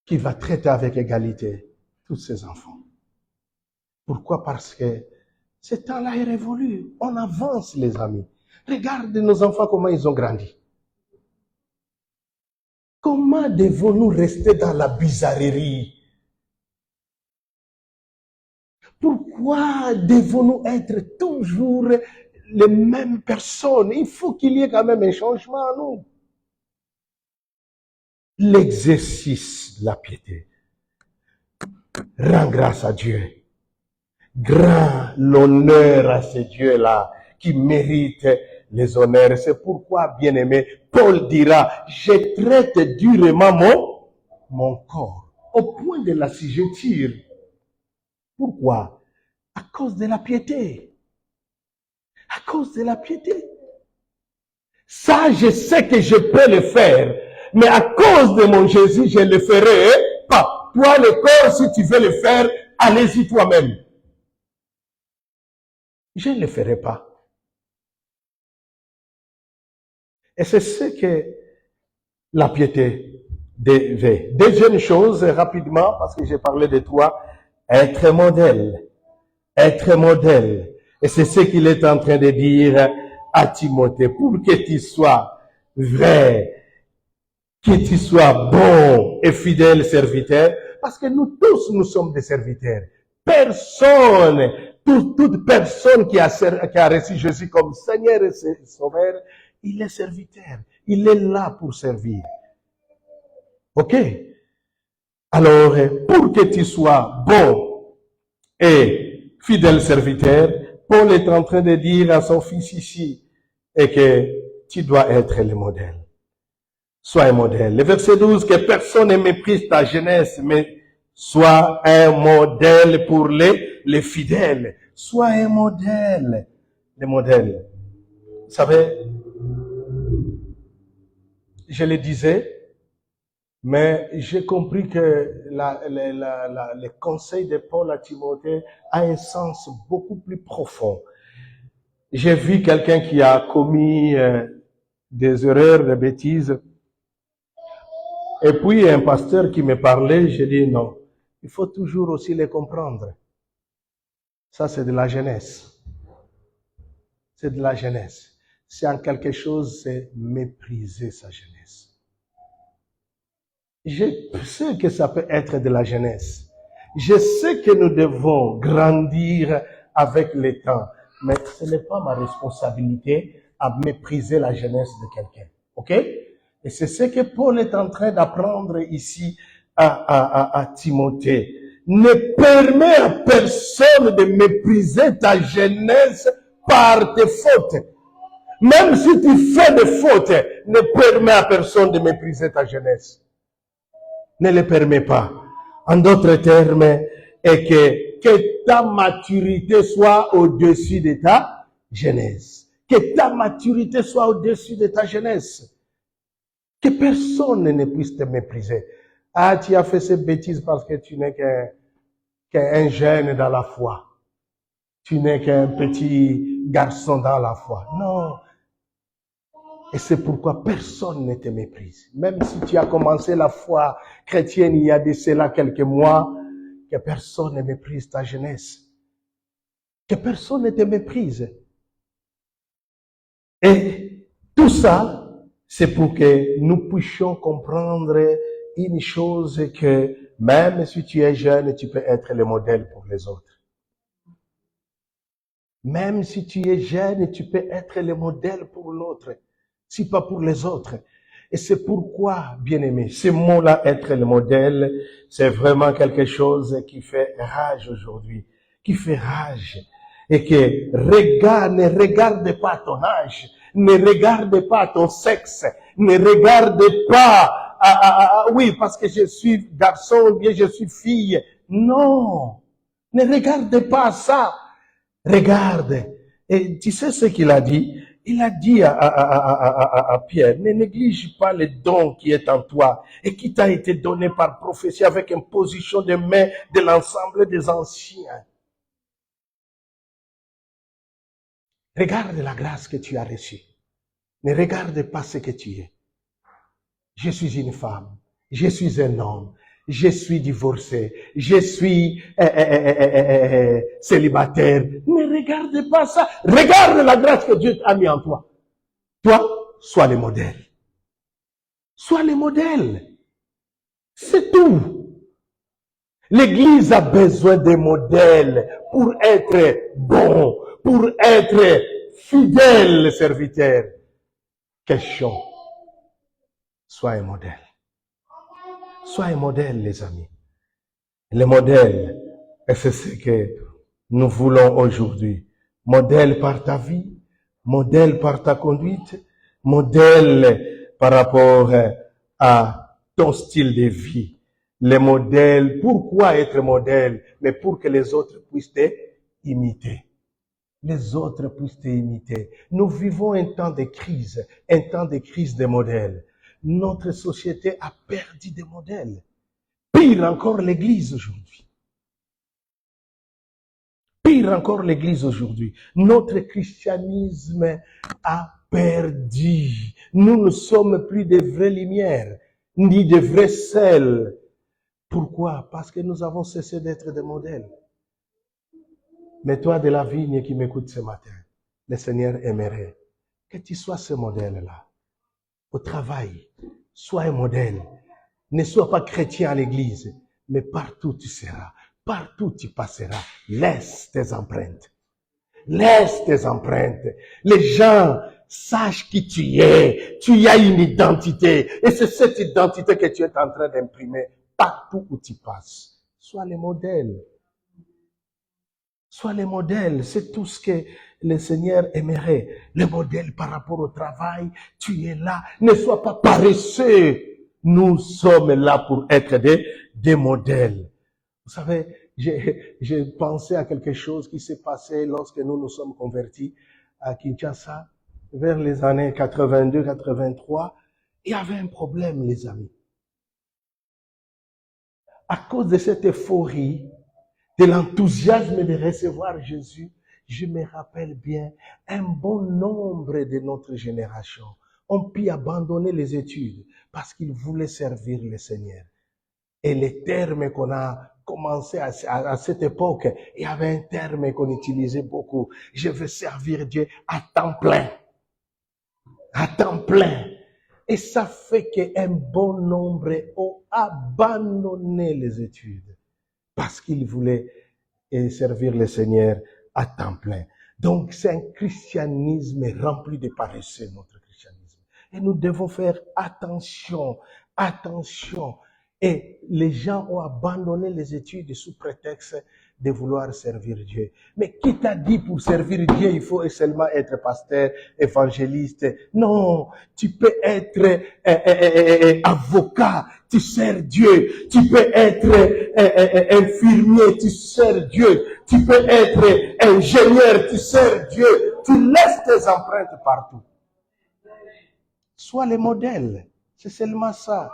qui va traiter avec égalité tous ses enfants. Pourquoi? Parce que ce temps-là est révolu. On avance les amis. Regarde nos enfants comment ils ont grandi. Comment devons-nous rester dans la bizarrerie? Pourquoi devons-nous être toujours les mêmes personnes? Il faut qu'il y ait quand même un changement en nous. L'exercice de la piété. Rends grâce à Dieu. Grand l'honneur à ce Dieu-là qui mérite les honneurs. C'est pourquoi, bien-aimé, Paul dira, je traite durement mon corps au point de l'assujettir. Pourquoi? À cause de la piété. À cause de la piété. Ça, je sais que je peux le faire, mais à cause de mon Jésus, je ne le ferai pas. Toi, le corps, si tu veux le faire, allez-y toi-même. Je ne le ferai pas. Et c'est ce que la piété devait. Deuxième chose, rapidement, parce que j'ai parlé de toi, être modèle. Être modèle. Et c'est ce qu'il est en train de dire à Timothée, pour que tu sois vrai, que tu sois bon et fidèle serviteur, parce que nous tous, nous sommes des serviteurs. Personne, toute personne qui a reçu Jésus comme Seigneur et Sauveur, il est serviteur. Il est là pour servir. OK? Alors, pour que tu sois bon et fidèle serviteur, Paul est en train de dire à son fils ici, et que tu dois être le modèle. Sois un modèle. Le verset 12, que personne ne méprise ta jeunesse, mais sois un modèle pour les fidèles. Sois un modèle. Le modèle. Vous savez, je le disais, mais j'ai compris que le conseil de Paul à Timothée a un sens beaucoup plus profond. J'ai vu quelqu'un qui a commis des erreurs, des bêtises. Et puis un pasteur qui me parlait, j'ai dit non, il faut toujours aussi les comprendre. Ça, c'est de la jeunesse. C'est de la jeunesse. C'est en quelque chose, c'est mépriser sa jeunesse. Je sais que ça peut être de la jeunesse. Je sais que nous devons grandir avec le temps. Mais ce n'est pas ma responsabilité à mépriser la jeunesse de quelqu'un. OK? Et c'est ce que Paul est en train d'apprendre ici à Timothée. Ne permets à personne de mépriser ta jeunesse par tes fautes. Même si tu fais des fautes, ne permets à personne de mépriser ta jeunesse. Ne le permets pas. En d'autres termes, et que ta maturité soit au-dessus de ta jeunesse. Que ta maturité soit au-dessus de ta jeunesse. Que personne ne puisse te mépriser. Ah, tu as fait cette bêtise parce que tu n'es qu'un jeune dans la foi. Tu n'es qu'un petit garçon dans la foi. Non. Et c'est pourquoi personne ne te méprise. Même si tu as commencé la foi chrétienne il y a de cela quelques mois, que personne ne méprise ta jeunesse. Que personne ne te méprise. Et tout ça, c'est pour que nous puissions comprendre une chose, que même si tu es jeune, tu peux être le modèle pour les autres. Même si tu es jeune, tu peux être le modèle pour l'autre, si pas pour les autres. Et c'est pourquoi, bien-aimé, ce mot-là, être le modèle, c'est vraiment quelque chose qui fait rage aujourd'hui, qui fait rage. Et que ne regarde pas ton âge, ne regarde pas ton sexe, ne regarde pas, oui, parce que je suis garçon, ou bien je suis fille. Non, ne regarde pas ça. Regarde. Et tu sais ce qu'il a dit? Il a dit à Pierre, ne néglige pas le don qui est en toi et qui t'a été donné par prophétie avec une position de main de l'ensemble des anciens. Regarde la grâce que tu as reçue. Ne regarde pas ce que tu es. Je suis une femme. Je suis un homme. Je suis divorcé. Je suis célibataire. Ne regarde pas ça. Regarde la grâce que Dieu a mis en toi. Toi, sois le modèle. Sois le modèle. C'est tout. L'Église a besoin de modèles pour être bon, pour être fidèle serviteur. Question. Sois un modèle. Sois un modèle, les amis. Le modèle, Et c'est ce que nous voulons aujourd'hui. Modèle par ta vie, modèle par ta conduite, modèle par rapport à ton style de vie. Les modèles, pourquoi être modèle? Mais pour que les autres puissent t'imiter. Les autres puissent t'imiter. Nous vivons un temps de crise de modèles. Notre société a perdu des modèles. Pire encore l'Église aujourd'hui. Pire encore l'Église aujourd'hui. Notre christianisme a perdu. Nous ne sommes plus de vraies lumières, ni de vrais sels. Pourquoi? Parce que nous avons cessé d'être des modèles. Mais toi de la vigne qui m'écoute ce matin, le Seigneur aimerait que tu sois ce modèle-là. Au travail, sois un modèle. Ne sois pas chrétien à l'église, mais partout tu seras, partout tu passeras. Laisse tes empreintes. Laisse tes empreintes. Les gens sachent qui tu es. Tu as une identité. Et c'est cette identité que tu es en train d'imprimer partout où tu passes. Sois le modèle. Sois le modèle. C'est tout ce que le Seigneur aimerait. Le modèle par rapport au travail. Tu es là. Ne sois pas paresseux. Nous sommes là pour être des modèles. Vous savez, j'ai pensé à quelque chose qui s'est passé lorsque nous nous sommes convertis à Kinshasa, vers les années 82-83. Il y avait un problème, les amis. À cause de cette euphorie, de l'enthousiasme de recevoir Jésus, je me rappelle bien, un bon nombre de notre génération ont pu abandonner les études parce qu'ils voulaient servir le Seigneur. Et les termes qu'on a commencé à cette époque, il y avait un terme qu'on utilisait beaucoup. Je veux servir Dieu à temps plein. À temps plein. Et ça fait qu'un bon nombre ont abandonné les études parce qu'ils voulaient servir le Seigneur à temps plein. Donc c'est un christianisme rempli de paresseux, notre christianisme. Et nous devons faire attention, attention. Et les gens ont abandonné les études sous prétexte de vouloir servir Dieu. Mais qui t'a dit pour servir Dieu, il faut seulement être pasteur, évangéliste? Non, tu peux être avocat, tu sers Dieu. Tu peux être infirmier, tu sers Dieu. Tu peux être ingénieur, tu sers Dieu. Tu laisses tes empreintes partout. Sois le modèle. C'est seulement ça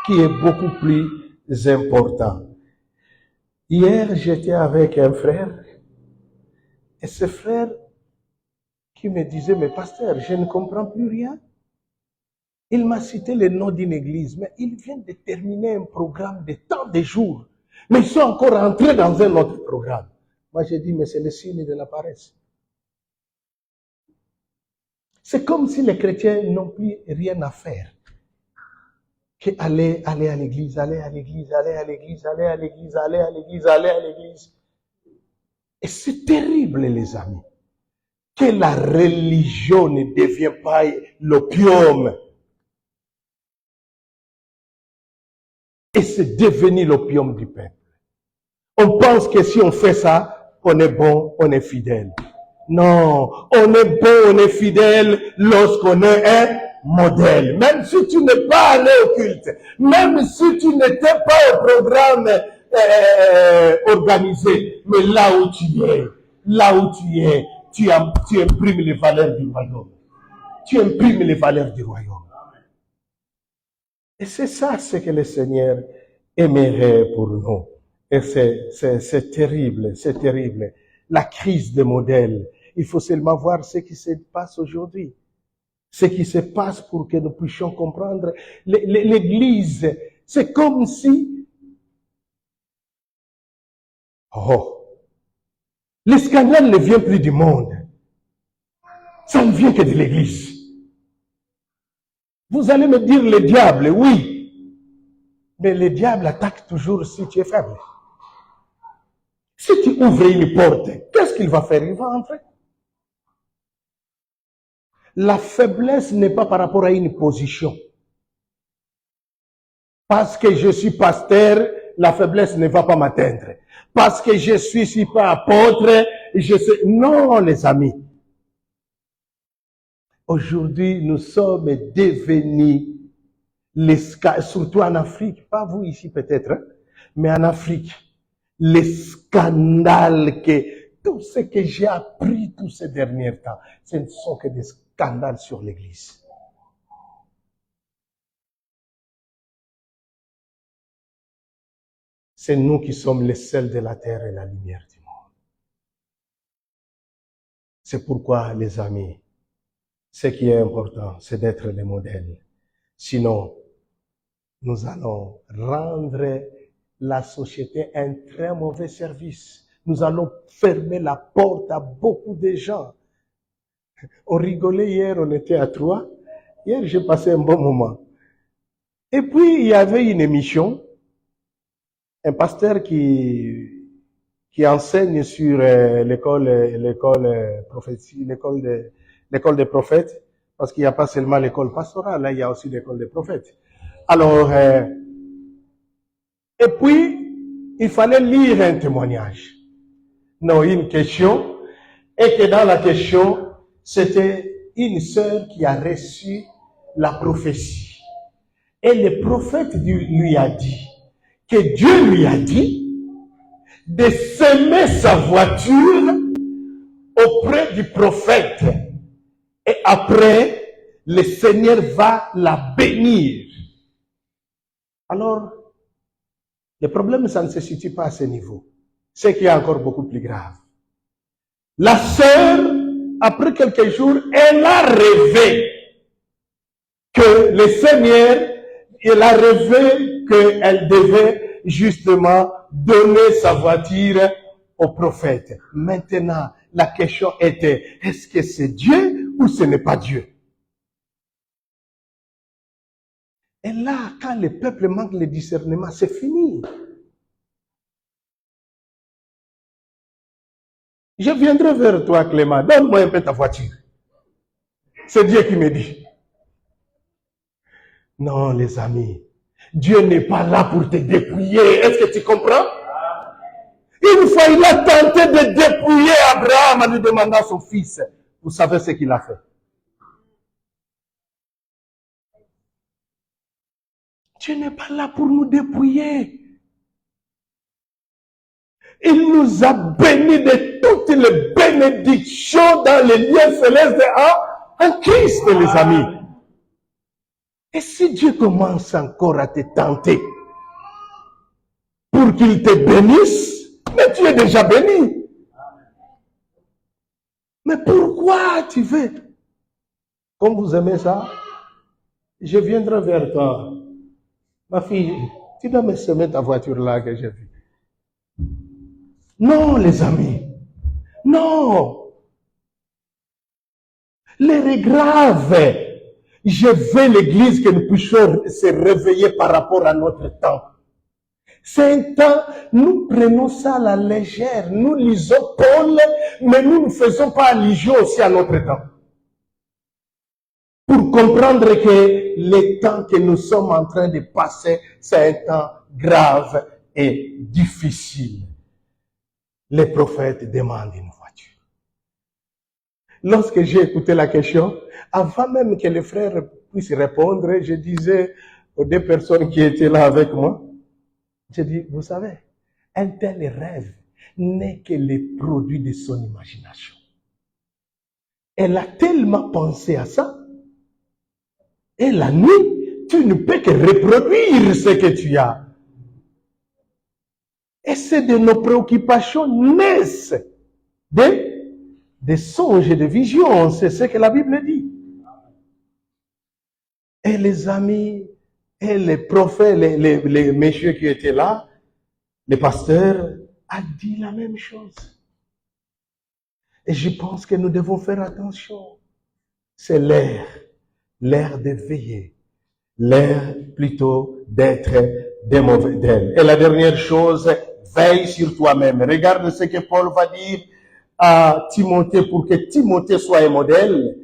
qui est beaucoup plus important. Hier, j'étais avec un frère, et ce frère qui me disait, mais pasteur, je ne comprends plus rien. Il m'a cité le nom d'une église, mais il vient de terminer un programme de tant de jours, mais ils sont encore entrés dans un autre programme. Moi, j'ai dit, mais c'est le signe de la paresse. C'est comme si les chrétiens n'ont plus rien à faire. Aller à l'église, aller à l'église, aller à l'église, aller à l'église, aller à l'église, aller à l'église. Et c'est terrible, les amis, que la religion ne devient pas l'opium. Et c'est devenu l'opium du peuple. On pense que si on fait ça, on est bon, on est fidèle. Non, on est bon, on est fidèle lorsqu'on est un modèle. Même si tu n'es pas allé au culte, même si tu n'étais pas au programme organisé, mais là où tu es, tu imprimes les valeurs du royaume. Tu imprimes les valeurs du royaume. Et c'est ça ce que le Seigneur aimerait pour nous. Et c'est terrible, c'est terrible. La crise des modèles. Il faut seulement voir ce qui se passe aujourd'hui. Ce qui se passe pour que nous puissions comprendre. L'Église, c'est comme si... le scandale ne vient plus du monde. Ça ne vient que de l'Église. Vous allez me dire le diable, oui. Mais le diable attaque toujours si tu es faible. Si tu ouvres une porte, qu'est-ce qu'il va faire? Il va entrer. La faiblesse n'est pas par rapport à une position. Parce que je suis pasteur, la faiblesse ne va pas m'atteindre. parce que je suis pas apôtre, je sais. Non, les amis. Aujourd'hui, nous sommes devenus surtout en Afrique, pas vous ici peut-être, hein, mais en Afrique, les scandales tout ce que j'ai appris tous ces derniers temps, ce ne sont que des scandales sur l'Église. C'est nous qui sommes les sels de la terre et la lumière du monde. C'est pourquoi, les amis, ce qui est important, c'est d'être les modèles. Sinon, nous allons rendre la société un très mauvais service. Nous allons fermer la porte à beaucoup de gens. On rigolait hier, on était à 3. Hier, j'ai passé un bon moment. Et puis, il y avait une émission, un pasteur qui enseigne sur l'école des prophètes, parce qu'il n'y a pas seulement l'école pastorale, là, il y a aussi l'école des prophètes. Alors, et puis, il fallait lire un témoignage. Non, une question, et que dans la question, c'était une sœur qui a reçu la prophétie. Et le prophète lui a dit que Dieu lui a dit de semer sa voiture auprès du prophète. Et après, le Seigneur va la bénir. Alors, le problème, ça ne se situe pas à ce niveau. Ce qui est encore beaucoup plus grave. La sœur, après quelques jours, elle a rêvé que le Seigneur, elle a rêvé qu'elle devait justement donner sa voiture au prophète. Maintenant, la question était, est-ce que c'est Dieu ou ce n'est pas Dieu? Et là, quand le peuple manque le discernement, c'est fini. Je viendrai vers toi, Clément. Donne-moi un peu ta voiture. C'est Dieu qui me dit. Non, les amis. Dieu n'est pas là pour te dépouiller. Est-ce que tu comprends? Une fois, il a tenté de dépouiller Abraham en lui demandant son fils. Vous savez ce qu'il a fait? Dieu n'est pas là pour nous dépouiller. Il nous a bénis de toutes les bénédictions dans les lieux célestes en Christ, les amis. Et si Dieu commence encore à te tenter pour qu'il te bénisse, mais tu es déjà béni. Mais pourquoi tu veux? Comme vous aimez ça, je viendrai vers toi. Ma fille, tu dois me semer ta voiture là que j'ai vue. Non, les amis. Non. L'heure est grave. Je veux l'Église que nous puissions se réveiller par rapport à notre temps. C'est un temps, nous prenons ça à la légère. Nous lisons Paul, mais nous ne faisons pas allusion aussi à notre temps. Pour comprendre que le temps que nous sommes en train de passer, c'est un temps grave et difficile. Les prophètes demandent une voiture. Lorsque j'ai écouté la question, avant même que les frères puissent répondre, je disais aux deux personnes qui étaient là avec moi, je dis, vous savez, un tel rêve n'est que le produit de son imagination. Elle a tellement pensé à ça, et la nuit, tu ne peux que reproduire ce que tu as. Et c'est de nos préoccupations naissent des songes et des visions. C'est ce que la Bible dit. Et les amis, et les prophètes, les messieurs qui étaient là, les pasteurs, a dit la même chose. Et je pense que nous devons faire attention. C'est l'ère de veiller, l'ère plutôt d'être des modèles. Et la dernière chose, veille sur toi-même. Regarde ce que Paul va dire à Timothée pour que Timothée soit un modèle.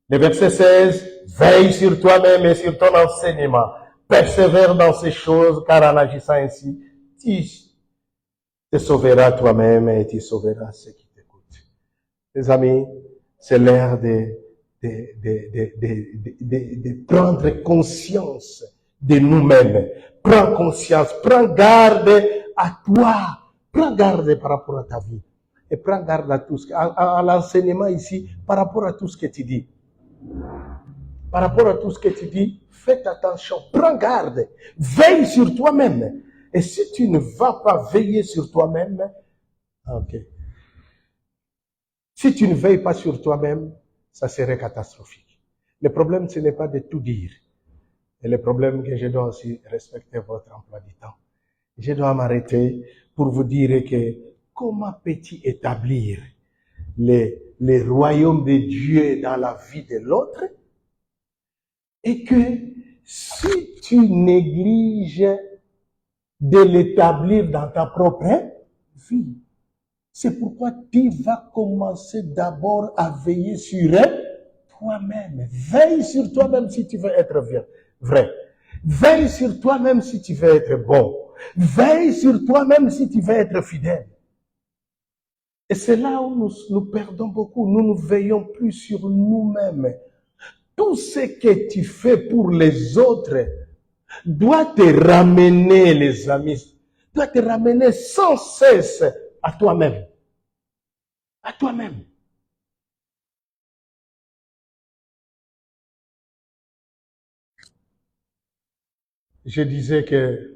Le verset 16, veille sur toi-même et sur ton enseignement. Persévère dans ces choses, car en agissant ainsi, tu te sauveras toi-même et tu sauveras ceux qui t'écoutent. Les amis, c'est l'heure de prendre conscience de nous-mêmes. Prends conscience, prends garde à toi. Prends garde par rapport à ta vie. Et prends garde à tout à l'enseignement ici, par rapport à tout ce que tu dis. Par rapport à tout ce que tu dis, fais attention, prends garde, veille sur toi-même. Et si tu ne vas pas veiller sur toi-même, ok. Si tu ne veilles pas sur toi-même, ça serait catastrophique. Le problème, ce n'est pas de tout dire. Et le problème que je dois aussi respecter votre emploi du temps. Je dois m'arrêter pour vous dire que comment peux-tu établir les royaumes de Dieu dans la vie de l'autre et que si tu négliges de l'établir dans ta propre vie, c'est pourquoi tu vas commencer d'abord à veiller sur toi-même. Veille sur toi-même si tu veux être vrai. Veille sur toi-même si tu veux être bon. Veille sur toi-même si tu veux être fidèle. Et c'est là où nous perdons beaucoup. Nous ne veillons plus sur nous-mêmes. Tout ce que tu fais pour les autres doit te ramener, les amis, doit te ramener sans cesse à toi-même. À toi-même. Je disais que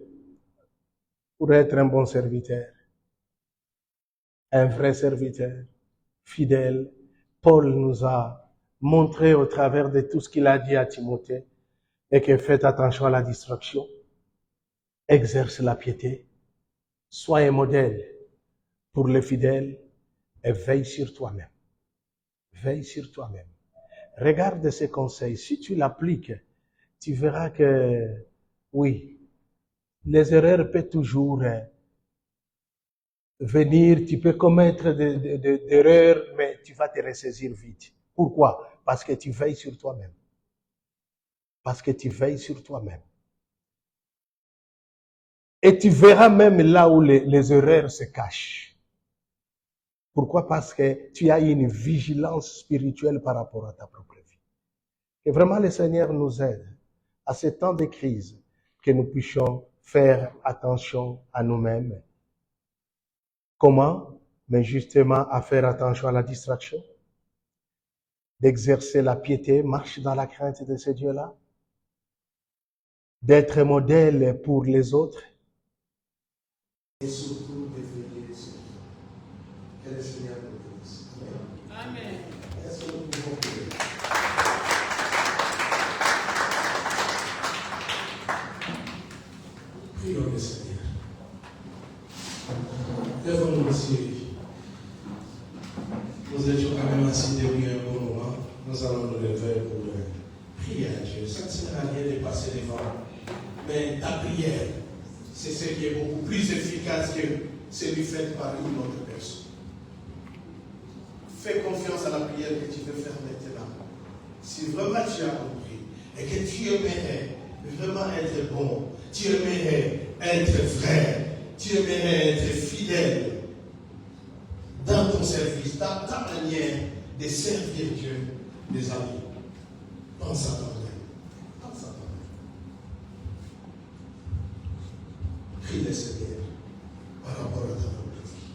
pour être un bon serviteur, un vrai serviteur, fidèle, Paul nous a montré au travers de tout ce qu'il a dit à Timothée, et que faites attention à la distraction, exerce la piété, sois un modèle pour les fidèles et veille sur toi-même. Veille sur toi-même. Regarde ces conseils. Si tu l'appliques, tu verras que, oui, les erreurs peuvent toujours venir, tu peux commettre des erreurs, mais tu vas te ressaisir vite. Pourquoi? Parce que tu veilles sur toi-même. Parce que tu veilles sur toi-même. Et tu verras même là où les erreurs se cachent. Pourquoi? Parce que tu as une vigilance spirituelle par rapport à ta propre vie. Et vraiment, le Seigneur nous aide à ces temps de crise que nous puissions faire attention à nous-mêmes. Comment? Mais justement à faire attention à la distraction, d'exercer la piété, marche dans la crainte de ce Dieu-là, d'être modèle pour les autres, et surtout de veiller sur toi. Que le Seigneur nous bénisse. Amen. Est-ce que nous pouvons prier? Prions le Seigneur. Lève-nous aussi. Nous étions quand même assis depuis un bon moment. Nous allons nous lever pour prier à Dieu. Ça ne sert à rien de passer devant. Mais ta prière, c'est ce qui est beaucoup plus efficace que celui fait par une autre personne. Fais confiance à la prière que tu veux faire maintenant. Si vraiment tu as compris et que tu aimerais vraiment être bon, tu aimerais être vrai, tu aimerais être fidèle dans ton service, dans ta manière de servir Dieu, des amis. Pense à toi-même. Pense à toi-même. Prie le Seigneur par rapport à ta propre vie.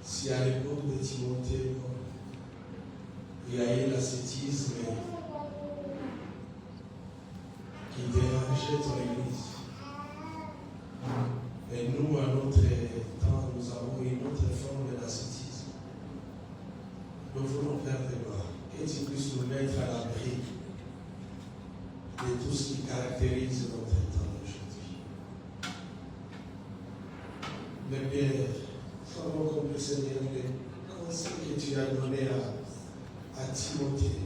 Si à l'époque de Timothée, il y a eu l'ascétisme qui dérangeait ton église. Et nous, à notre temps, nous avons une autre forme de l'ascétisme. Nous voulons faire des gloires. Que tu puisses nous mettre à l'abri de tout ce qui caractérise notre temps aujourd'hui. Mais Père, savons comme le Seigneur, les conseils que tu as donnés à Timothée,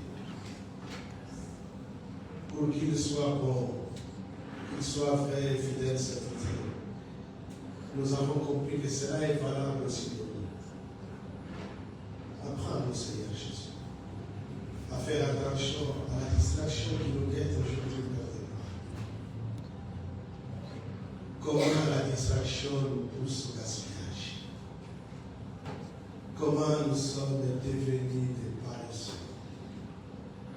pour qu'il soit bon, qu'il soit vrai et fidèle serviteur. Nous avons compris que cela est valable aussi pour nous. Apprends-nous, Seigneur Jésus, à faire attention à la distraction qui nous guette aujourd'hui, Père de gloire. Comment la distraction nous pousse au gaspillage. Comment nous sommes devenus des paresseux.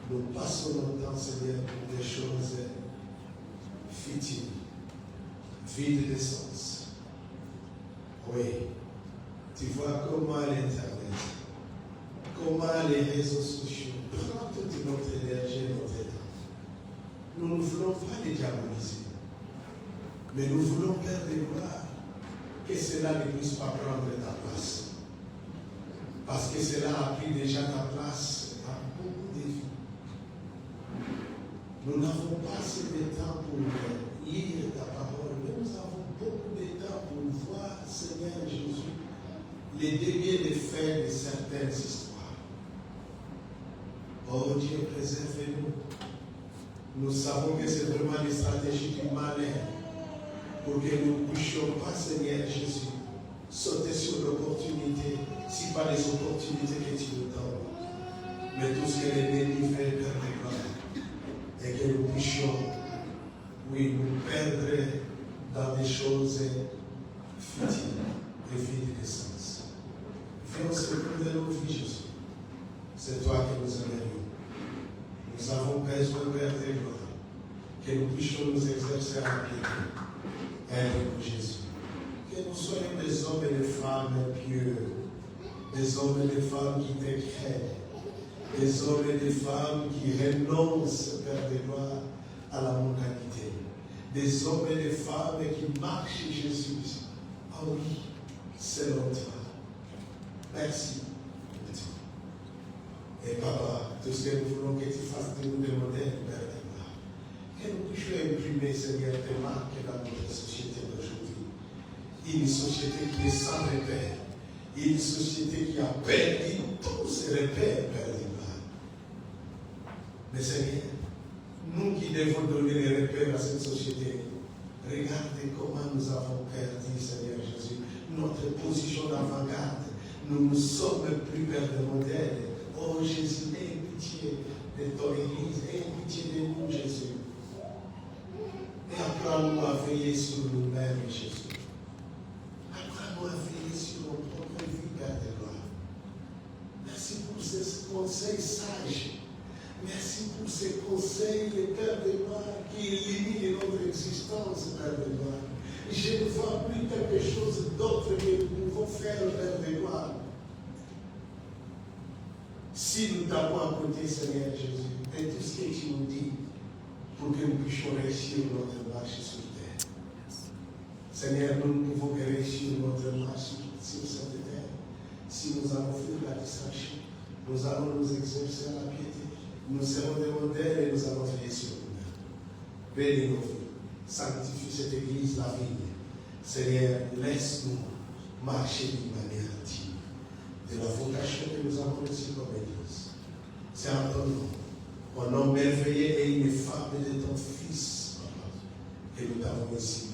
Nous passons notre temps, Seigneur, pour des choses futiles, vides de sens. Oui, tu vois comment l'Internet, comment les réseaux sociaux prennent toute notre énergie et notre temps. Nous ne voulons pas les diaboliser, mais nous voulons faire des gloires, que cela ne puisse pas prendre ta place. Parce que cela a pris déjà ta place à beaucoup de vies. Nous n'avons pas assez de temps pour lire ta parole, mais nous avons beaucoup de temps pour voir, Seigneur Jésus, les déviés des faits de certaines histoires. Oh Dieu, préservez-nous. Nous savons que c'est vraiment les stratégies du malin pour que nous ne puissions pas, Seigneur Jésus, sauter sur l'opportunité, si pas les opportunités que tu nous donnes, mais tout ce que l'ennemi fait, Père de gloire, et que nous puissions, oui, nous perdre dans des choses futiles et vides de sens. Viens au secours de nos vies, Jésus. C'est toi que nous aimons. Nous avons besoin, Père de gloire, que nous puissions nous exercer à la piété. Aide-nous, Jésus. Que nous soyons des hommes et des femmes pieux, des hommes et des femmes qui te craignent, des hommes et des femmes qui renoncent, Père de gloire, à la mondanité, des hommes et des femmes qui marchent Jésus. Ah oui, selon toi. Merci. Et Papa, tout ce que nous voulons que tu fasses de nous des modèles, Père de gloire, que nous puissions imprimer, Seigneur, tes marques dans notre société d'aujourd'hui. Une société qui est sans repère. Une société qui a perdu tous ses repères, Père de gloire. Mais Seigneur, nous qui devons donner les repères à cette société, regardez comment nous avons perdu, Seigneur Jésus, notre position d'avant-garde. Nous ne sommes plus vers le modèle. Oh Jésus, aie pitié de ton Église, aie pitié de nous, Jésus. Et apprends-nous à veiller sur nous-mêmes, Jésus. Apprends-nous à veiller sur nos propres vies, Père de gloire. Merci pour ces conseils sages. Merci pour ces conseils, Père de gloire, qui éliminent notre existence, Père de gloire. Je ne vois plus quelque chose d'autre que nous pouvons faire, Père de gloire. Si nous t'avons à côté, Seigneur Jésus, et tout ce que tu nous dis, pour que nous puissions réussir notre marche sur terre. Seigneur, nous ne pouvons que réussir notre marche sur cette terre. Si nous avons fait la distraction, nous allons nous exercer à la piété. Nous serons des modèles et nous allons veiller sur nous. Bénis nos vies. Sanctifie cette église, la vie. Seigneur, laisse-nous marcher d'une manière digne de la vocation que nous avons reçue comme église. C'est en ton nom, au nom merveilleux et ineffable de ton Fils, que nous t'avons ici.